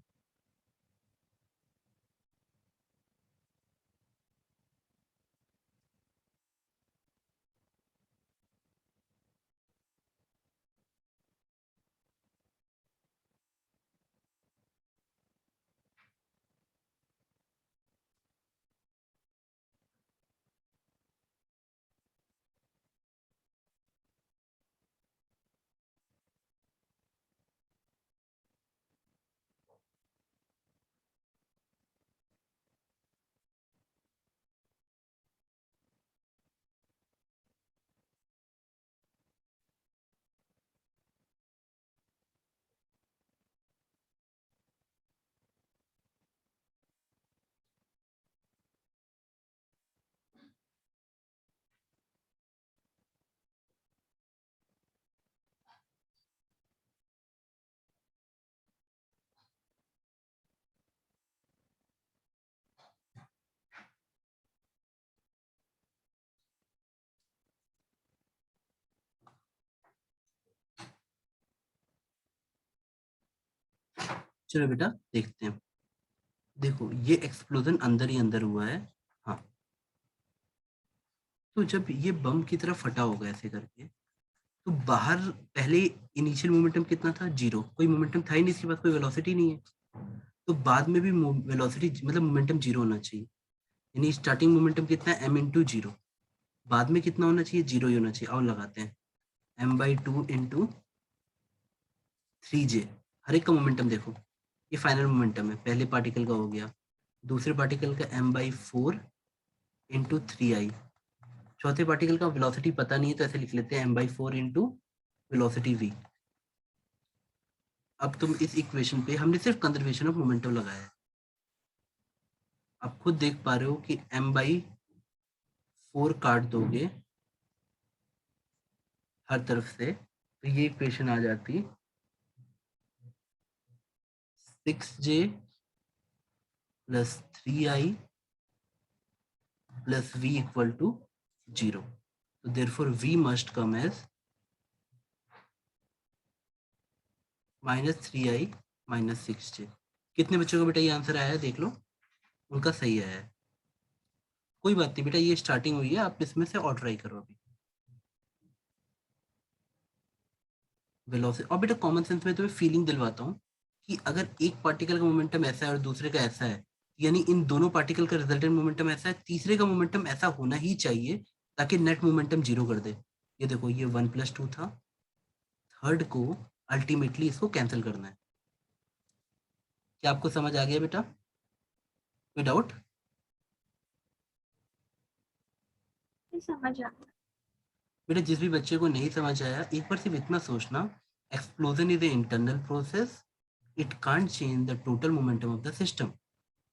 चलो बेटा देखते हैं। देखो ये एक्सप्लोजन अंदर ही अंदर हुआ है, हाँ। तो जब ये बम की तरफ फटा होगा ऐसे करके, तो बाहर पहले इनिशियल मोमेंटम कितना था? जीरो, कोई मोमेंटम था ही नहीं, इसके पास कोई वेलोसिटी नहीं है। तो बाद में भी वेलोसिटी मतलब मोमेंटम जीरो होना चाहिए, यानी स्टार्टिंग मोमेंटम कितना है? m/0। बाद में कितना होना चाहिए? जीरो ही होना चाहिए। और लगाते हैं m/2 इंटू 3j। हर एक का मोमेंटम देखो, ये फाइनल मोमेंटम है, पहले पार्टिकल का हो गया, दूसरे पार्टिकल का m/4 इंटू 3i, चौथे पार्टिकल का वेलोसिटी पता नहीं है तो ऐसे लिख लेते हैं m/4 इंटू वेलोसिटी v। अब तुम इस इक्वेशन पे हमने सिर्फ कंजर्वेशन ऑफ मोमेंटम लगाया है, आप खुद देख पा रहे हो कि m/4 काट दोगे हर तरफ से तो ये इक्वेशन आ जाती 6j plus 3i plus v equal to 0। तो therefore v must come as -3i -6j। कितने बच्चों का बेटा ये आंसर आया है देख लो, उनका सही आया है। कोई बात नहीं बेटा, ये स्टार्टिंग हुई है, आप इसमें से और ट्राई करो अभी। वेलोसिटी, और बेटा कॉमन सेंस में तुम्हें फीलिंग दिलवाता हूँ कि अगर एक पार्टिकल का मोमेंटम ऐसा है और दूसरे का ऐसा है, यानी इन दोनों पार्टिकल का रिजल्टेंट मोमेंटम ऐसा है, तीसरे का मोमेंटम ऐसा होना ही चाहिए ताकि नेट मोमेंटम 0 कर दे। ये देखो ये 1 + 2 था, थर्ड को अल्टीमेटली इसको कैंसिल करना है। क्या आपको समझ आ गया बेटा? कोई डाउट? समझ आ गया। बेटा जिस भी बच्चे को नहीं समझ आया, एक बार सिर्फ इतना सोचना, explosion is a internal process, it can't change the total momentum of the system.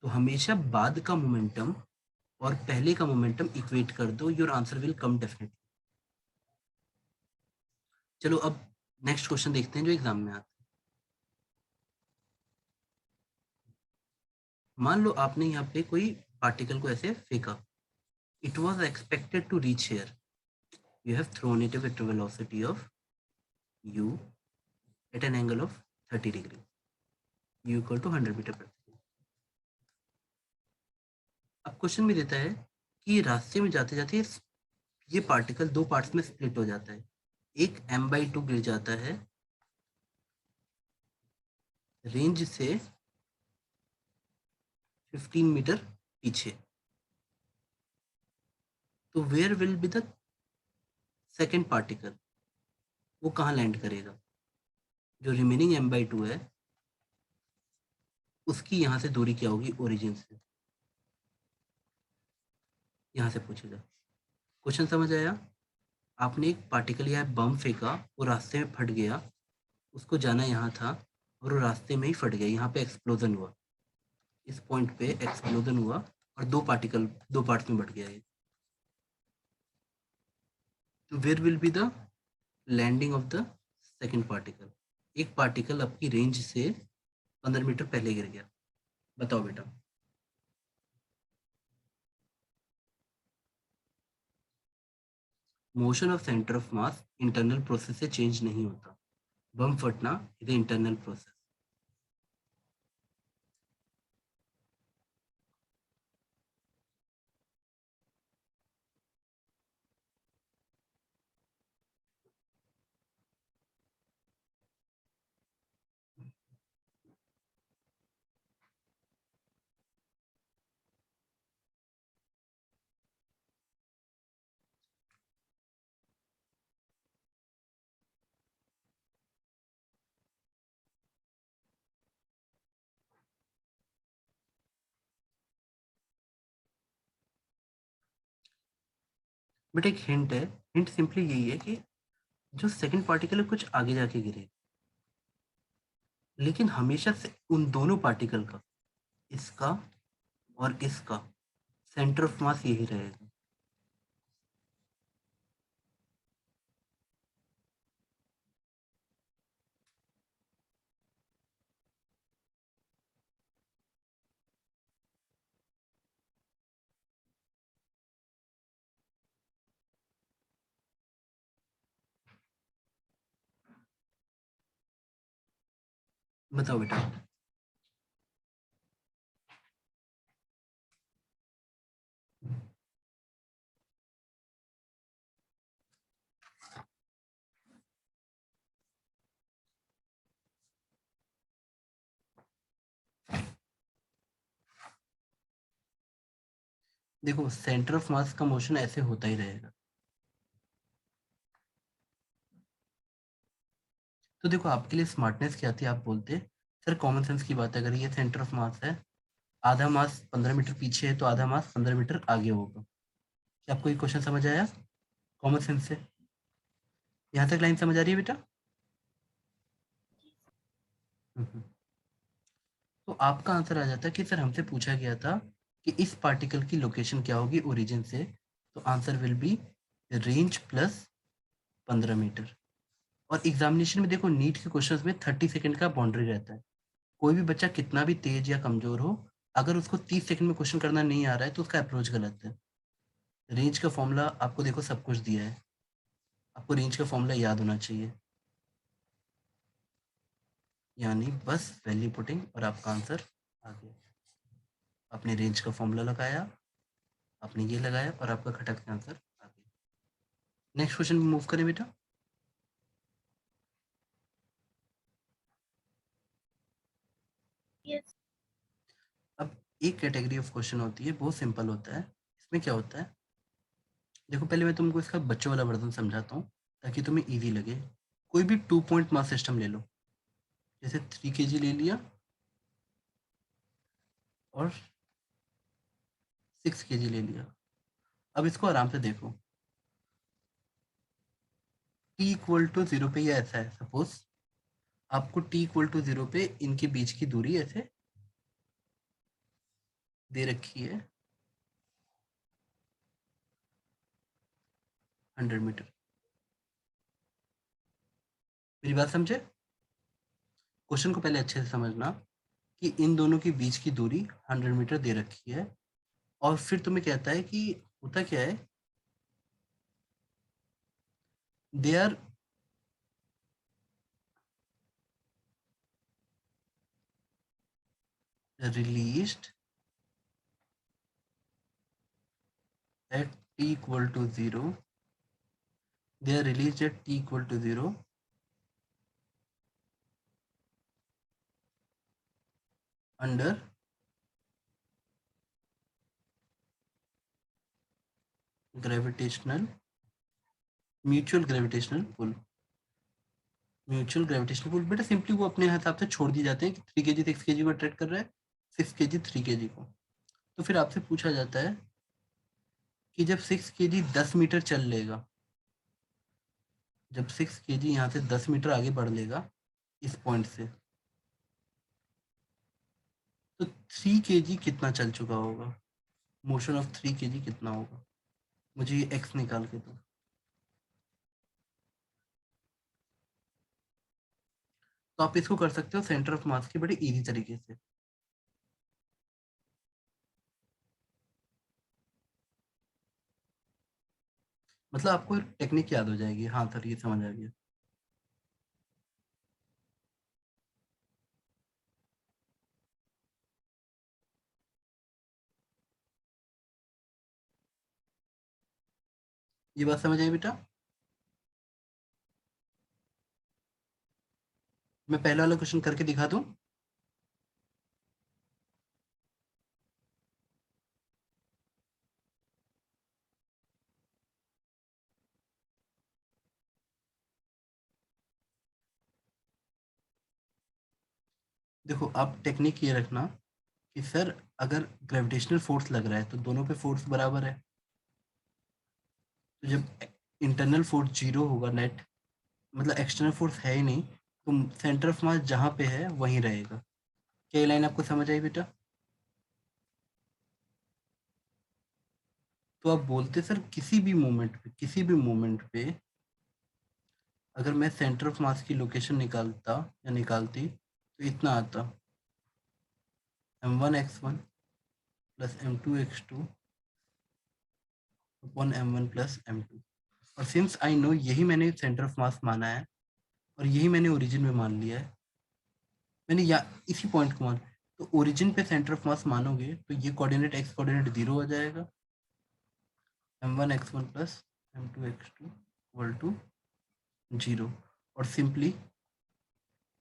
तो हमेशा बाद का मोमेंटम और पहले का मोमेंटम इक्वेट कर दो, your answer will come definitely. चलो अब नेक्स्ट क्वेश्चन देखते हैं जो एग्जाम में आता है। मान लो आपने यहाँ पे कोई पार्टिकल को ऐसे फेंका, it was expected to reach here, you have thrown it with a velocity of u at an angle of 30 degree, u equal to 100 metre प्रति सेकंड। अब क्वेश्चन में देता है कि रास्ते में जाते जाते ये पार्टिकल दो पार्ट्स में स्प्लिट हो जाता है, एक m/2 गिर जाता है रेंज से 15 मीटर पीछे, तो where will be the second particle, वो कहाँ लैंड करेगा? जो रिमेनिंग m/2 है उसकी यहाँ से दूरी क्या होगी ओरिजिन से, यहाँ से पूछेगा। क्वेश्चन समझ आया? आपने एक पार्टिकल या बम फेंका, वो रास्ते में फट गया, उसको जाना यहाँ था और वो रास्ते में ही फट गया, यहाँ पे एक्सप्लोजन हुआ, इस पॉइंट पे एक्सप्लोजन हुआ और दो पार्टिकल दो पार्ट्स में बट गया ये। तो where will be the landing of the second particle? एक पार्टिकल आपकी रेंज से 15 मीटर पहले गिर गया, बताओ बेटा। Motion of centre of mass internal process से चेंज नहीं होता, बम फटना इज इंटरनल प्रोसेस। बेटा एक हिंट है, हिंट सिंपली यही है कि जो सेकंड पार्टिकल है कुछ आगे जाके गिरे, लेकिन हमेशा से उन दोनों पार्टिकल का, इसका और इसका सेंटर ऑफ मास यही रहेगा। बताओ बेटा। देखो सेंटर ऑफ मास का मोशन ऐसे होता ही रहेगा। तो देखो आपके लिए स्मार्टनेस क्या थी, आप बोलते सर कॉमन सेंस की बात है, अगर ये सेंटर ऑफ मास है, आधा मास 15 मीटर पीछे है तो आधा मास 15 मीटर आगे होगा। क्या आपको ये क्वेश्चन समझ आया कॉमन सेंस से? यहाँ तक लाइन समझ आ रही है बेटा? हम्म। तो आपका आंसर आ जाता है कि सर हमसे पूछा गया था कि इस पार्टिकल की लोकेशन क्या होगी ओरिजिन से, तो answer will be range plus 15 metre. और एग्जामिनेशन में देखो नीट के क्वेश्चंस में 30 सेकंड का बाउंड्री रहता है, कोई भी बच्चा कितना भी तेज या कमजोर हो, अगर उसको 30 सेकंड में क्वेश्चन करना नहीं आ रहा है तो उसका अप्रोच गलत है। रेंज का फॉर्मूला आपको देखो सब कुछ दिया है, आपको रेंज का फॉर्मूला याद होना चाहिए, यानी बस वैल्यू पुटिंग और आपका आंसर आ गया। आपने रेंज का फॉर्मूला लगाया, आपने ये लगाया और आपका खटक का आंसर आ गया। नेक्स्ट क्वेश्चन मूव करें बेटा। Yes. अब एक कैटेगरी ऑफ क्वेश्चन होती है, बहुत सिंपल होता है। इसमें क्या होता है, देखो पहले मैं तुमको इसका बच्चों वाला वर्जन समझाता हूँ ताकि तुम्हें इजी लगे। कोई भी 2 पॉइंट मास सिस्टम ले लो, जैसे 3 kg ले लिया और 6 kg ले लिया। अब इसको आराम से देखो, t इक्वल टू 0 पे ये ऐसा है, सपोज आपको t इक्वल टू 0 पे इनके बीच की दूरी ऐसे दे रखी है 100 मीटर। मेरी बात समझे? क्वेश्चन को पहले अच्छे से समझना कि इन दोनों के बीच की दूरी 100 मीटर दे रखी है, और फिर तुम्हें कहता है कि होता क्या है, they are released at t equal to 0. They are released at t equal to 0 under gravitational mutual gravitational pull. Mutual gravitational pull बेटा सिंपली वो अपने हिसाब से छोड़ दिए जाते हैं कि 3 kg 6 kg को अट्रैक्ट कर रहा है, 6 kg 3 kg को। तो फिर आपसे पूछा जाता है कि जब 6 kg 10 मीटर चल लेगा, जब 6 kg यहाँ से 10 मीटर आगे बढ़ लेगा इस पॉइंट से, तो 3 kg कितना चल चुका होगा, मोशन ऑफ 3 kg कितना होगा। मुझे ये x निकाल के दो। तो आप इसको कर सकते हो सेंटर ऑफ मास की बड़ी इजी तरीके से। मतलब आपको एक टेक्निक याद हो जाएगी, हाँ सर ये समझ आ गया। ये बात समझ आई बेटा? मैं पहला वाला क्वेश्चन करके दिखा दूं। देखो आप टेक्निक ये रखना कि सर अगर ग्रेविटेशनल फोर्स लग रहा है तो दोनों पे फोर्स बराबर है, तो जब इंटरनल फोर्स 0 होगा नेट, मतलब एक्सटर्नल फोर्स है ही नहीं, तो सेंटर ऑफ मास जहाँ पे है वहीं रहेगा। क्या ये लाइन आपको समझ आई बेटा? तो आप बोलते सर किसी भी मोमेंट पे अगर मैं सेंटर ऑफ मास की लोकेशन निकालता या निकालती तो इतना आता, m1x1 plus m2x2 upon m1 plus m2। और सिंस आई नो यही मैंने सेंटर ऑफ मास माना है और यही मैंने ओरिजिन में मान लिया है, मैंने या इसी पॉइंट को मान, तो ओरिजिन पे सेंटर ऑफ मास मानोगे तो ये कोऑर्डिनेट x कोऑर्डिनेट 0 हो जाएगा, m1x1 plus m2x2 equal to 0, और simply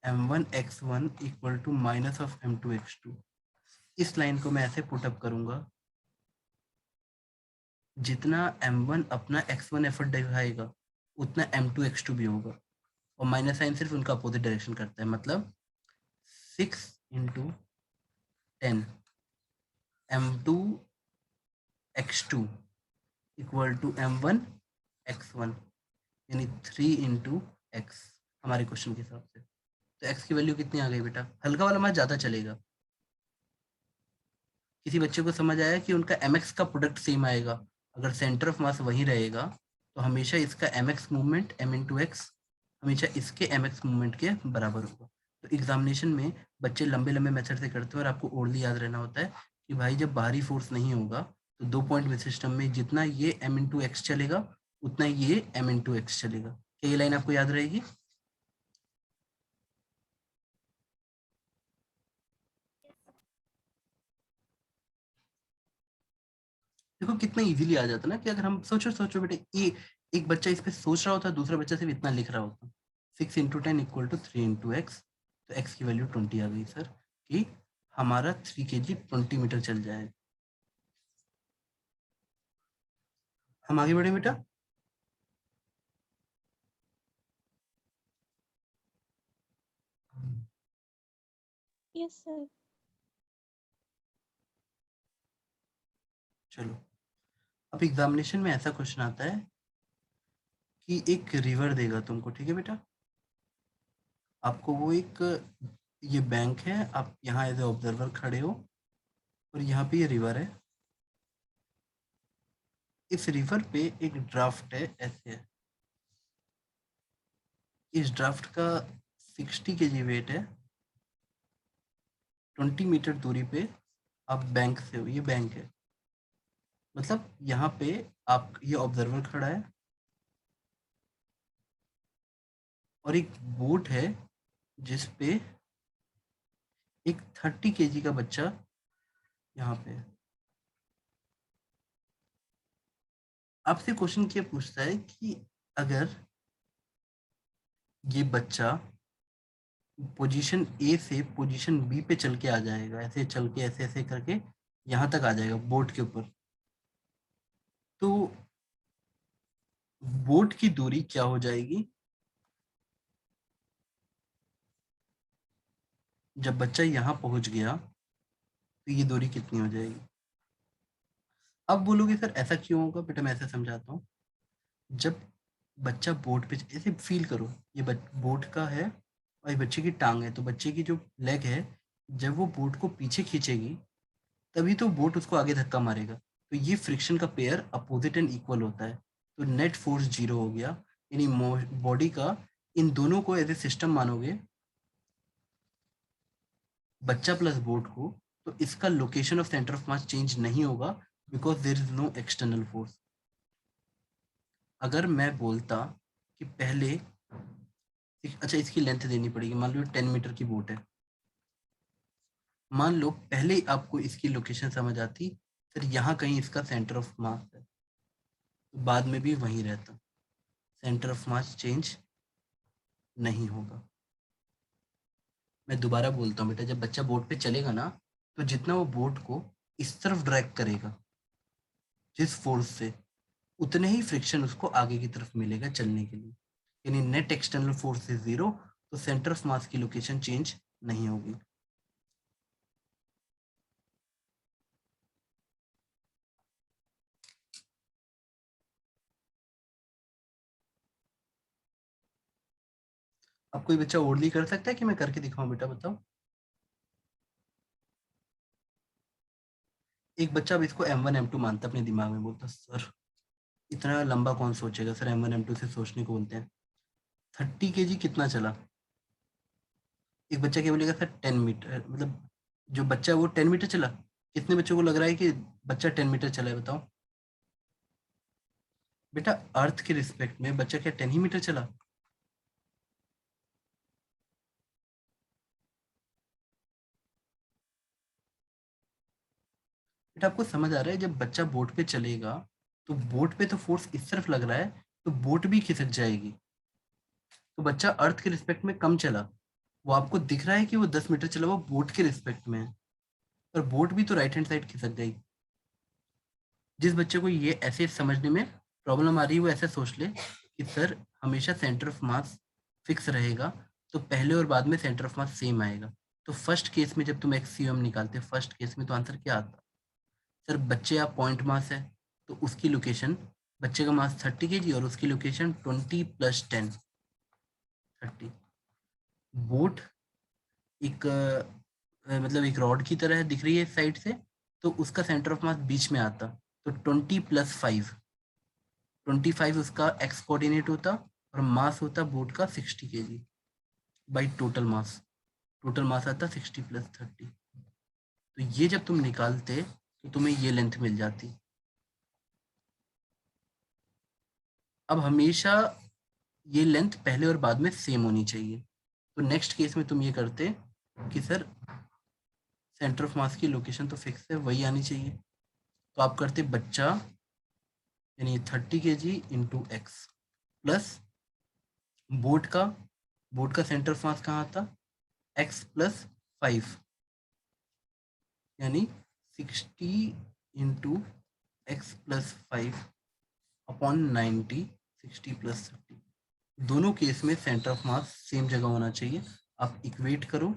m1x1 equal to minus of m2x2। इस लाइन को मैं ऐसे पुटअप करूंगा, जितना m1 अपना x1 एफर्ट दिखाएगा उतना m2 x2 भी होगा, और माइनस साइन सिर्फ उनका अपोजिट डायरेक्शन करता है, मतलब 6 into 10 m2 x2 equal to m1 x1, यानी 3 इंटू एक्स हमारे क्वेश्चन के हिसाब से। तो x की वैल्यू कितनी आ गई बेटा? हल्का वाला मास ज़्यादा चलेगा। किसी बच्चे को समझ आया कि उनका mx का प्रोडक्ट सेम आएगा, अगर सेंटर ऑफ मास वहीं रहेगा तो हमेशा इसका mx movement m into x हमेशा इसके mx मूवमेंट के बराबर होगा। तो एग्जामिनेशन में बच्चे लंबे लंबे मेथड से करते हैं और आपको ओनली याद रहना होता है कि भाई जब बाहरी फोर्स नहीं होगा तो 2 पॉइंट बेस सिस्टम में जितना ये m इंटू एक्स चलेगा उतना ये m इंटू एक्स चलेगा। क्या ये लाइन आपको याद रहेगी? देखो कितना इजीली आ जाता ना कि अगर हम सोचो सोचो बेटे, ये एक बच्चा इस पे सोच रहा होता, दूसरा बच्चा सिर्फ इतना लिख रहा होता। 6 into 10 equal to 3 into X, तो एक्स की वैल्यू 20 आ गई सर, कि हमारा 3 kg 20 मीटर चल जाएगा। हम आगे बढ़े बेटा। Yes, sir. चलो, अब एग्जामिनेशन में ऐसा क्वेश्चन आता है कि एक रिवर देगा तुमको, ठीक है बेटा, आपको वो एक, ये बैंक है, आप यहाँ एज ए ऑब्जर्वर खड़े हो और यहाँ पे ये रिवर है। इस रिवर पे एक ड्राफ्ट है, ऐसे है, इस ड्राफ्ट का 60 kg वेट है। 20 मीटर दूरी पे आप बैंक से हो, ये बैंक है, मतलब यहाँ पे आप, ये ऑब्जर्वर खड़ा है और एक बोट है जिस पे एक 30 kg का बच्चा यहाँ पे है। आपसे क्वेश्चन क्या पूछता है कि अगर ये बच्चा पोजीशन ए से पोजीशन बी पे चल के आ जाएगा, ऐसे चल के ऐसे ऐसे करके यहाँ तक आ जाएगा बोट के ऊपर, तो बोट की दूरी क्या हो जाएगी जब बच्चा यहाँ पहुंच गया, तो ये दूरी कितनी हो जाएगी? अब बोलोगे सर ऐसा क्यों होगा, बेटा मैं ऐसे समझाता हूँ। जब बच्चा बोट पे, ऐसे फील करो, ये बोट का है और ये बच्चे की टांग है, तो बच्चे की जो लेग है, जब वो बोट को पीछे खींचेगी तभी तो बोट उसको आगे धक्का मारेगा, तो ये फ्रिक्शन का पेयर अपोजिट एंड इक्वल होता है, तो नेट फोर्स 0 हो गया। यानी बॉडी का, इन दोनों को एज ए सिस्टम मानोगे, बच्चा प्लस बोट को, तो इसका location of centre of mass change नहीं होगा, because there is no external force. अगर मैं बोलता कि पहले, अच्छा इसकी लेंथ देनी पड़ेगी, मान लो 10 मीटर की बोट है, मान लो पहले आपको इसकी लोकेशन समझ आती, फिर यहाँ कहीं इसका सेंटर ऑफ मास है, तो बाद में भी वहीं रहता, सेंटर ऑफ मास चेंज नहीं होगा। मैं दोबारा बोलता हूँ बेटा, जब बच्चा बोट पे चलेगा ना, तो जितना वो बोट को इस तरफ ड्रैग करेगा जिस फोर्स से, उतने ही फ्रिक्शन उसको आगे की तरफ मिलेगा चलने के लिए। यानी नेट एक्सटर्नल फोर्स इज 0, तो सेंटर ऑफ मास की लोकेशन चेंज नहीं होगी। अब कोई बच्चा ओरली कर सकता है कि मैं करके दिखाऊं बेटा, बताओ। एक बच्चा अब इसको M1 M2 मानता अपने दिमाग में, बोलता सर इतना लंबा कौन सोचेगा, सर M1 M2 से सोचने को बोलते हैं। 30 kg कितना चला? एक बच्चा क्या बोलेगा, सर 10 मीटर, मतलब जो बच्चा है वो 10 मीटर चला। कितने बच्चों को लग रहा है कि बच्चा 10 मीटर चला है, बताओ बेटा। अर्थ के रिस्पेक्ट में बच्चा क्या 10 ही मीटर चला? बेटा आपको समझ आ रहा है, जब बच्चा बोट पे चलेगा तो बोट पे तो फोर्स इस तरफ लग रहा है, तो बोट भी खिसक जाएगी, तो बच्चा अर्थ के रिस्पेक्ट में कम चला। वो आपको दिख रहा है कि वो 10 मीटर चला, वो बोट के रिस्पेक्ट में है, पर बोट भी तो राइट हैंड साइड खिसक गई। जिस बच्चे को ये ऐसे समझने में प्रॉब्लम आ रही है, वो ऐसा सोच ले कि सर हमेशा सेंटर ऑफ मास फिक्स रहेगा, तो पहले और बाद में सेंटर ऑफ मास सेम आएगा। तो फर्स्ट केस में जब तुम एक्सियम निकालते, फर्स्ट केस में तो आंसर क्या आता? सर बच्चे आप पॉइंट मास है, तो उसकी लोकेशन, बच्चे का मास 30 kg और उसकी लोकेशन 20 + 10, 30। बोट एक मतलब एक रॉड की तरह दिख रही है साइड से, तो उसका सेंटर ऑफ मास बीच में आता, तो 20 + 5, 25 उसका एक्स कोऑर्डिनेट होता, और मास होता बोट का 60 kg बाई टोटल मास आता 60 + 30। तो ये जब तुम निकालते तो तुम्हें ये लेंथ मिल जाती। अब हमेशा ये लेंथ पहले और बाद में सेम होनी चाहिए। तो नेक्स्ट केस में तुम ये करते कि सर सेंटर ऑफ मास की लोकेशन तो फिक्स है, वही आनी चाहिए। तो आप करते बच्चा यानी 30 kg into x plus boat का सेंटर ऑफ मास कहाँ था, एक्स प्लस 5 यानी 60 into x plus 5 upon 90, 60 plus 30। दोनों केस में सेंटर ऑफ मास सेम जगह होना चाहिए। आप इक्वेट करो,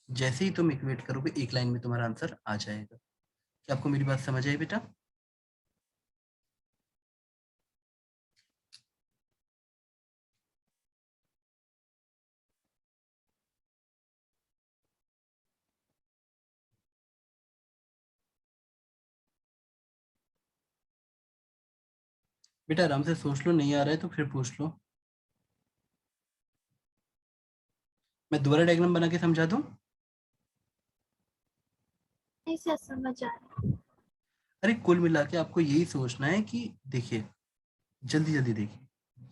जैसे ही तुम इक्वेट करोगे एक लाइन में तुम्हारा आंसर आ जाएगा। क्या आपको मेरी बात समझ आई बेटा? बेटा आराम से सोच लो, नहीं आ रहा है तो फिर पूछ लो। मैं दोबारा डायग्राम बना के समझा दूं? नहीं सर समझ आ रहा है। अरे कुल मिला के आपको यही सोचना है कि देखिए, जल्दी जल्दी देखिए,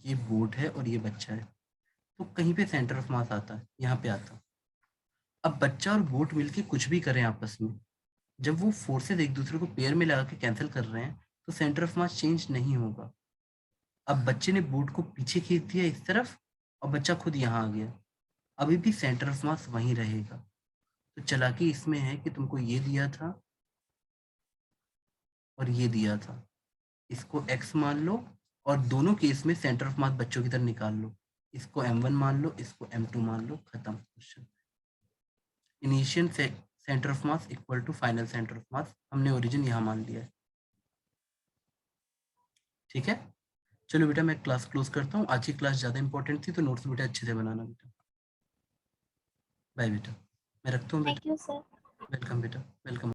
ये बोट है और ये बच्चा है, तो कहीं पे सेंटर ऑफ मास आता है, यहाँ पे आता है। अब बच्चा और बोट मिलके कुछ भी करें आपस में, जब वो फोर्सेस एक दूसरे को पेयर में लगा के कैंसिल कर रहे हैं तो सेंटर ऑफ मास चेंज नहीं होगा। अब बच्चे ने बोट को पीछे खींच दिया इस तरफ और बच्चा खुद यहाँ आ गया, अभी भी सेंटर ऑफ मास वहीं रहेगा। तो चालाकी इसमें है कि तुमको ये दिया था और ये दिया था, इसको x मान लो और दोनों केस में सेंटर ऑफ मास बच्चों की तरह निकाल लो। इसको m1 मान लो, इसको m2 मान लो, खत्म question. Initial centre of mass equal to final centre of mass, हमने ओरिजिन यहाँ मान लिया है। ठीक है, चलो बेटा मैं क्लास क्लोज करता हूँ। आज की क्लास ज़्यादा इंपॉर्टेंट थी तो नोट्स बेटा अच्छे से बनाना बेटा। बाय बेटा, मैं रखता हूँ बेटा। Thank you sir. वेलकम बेटा, वेलकम।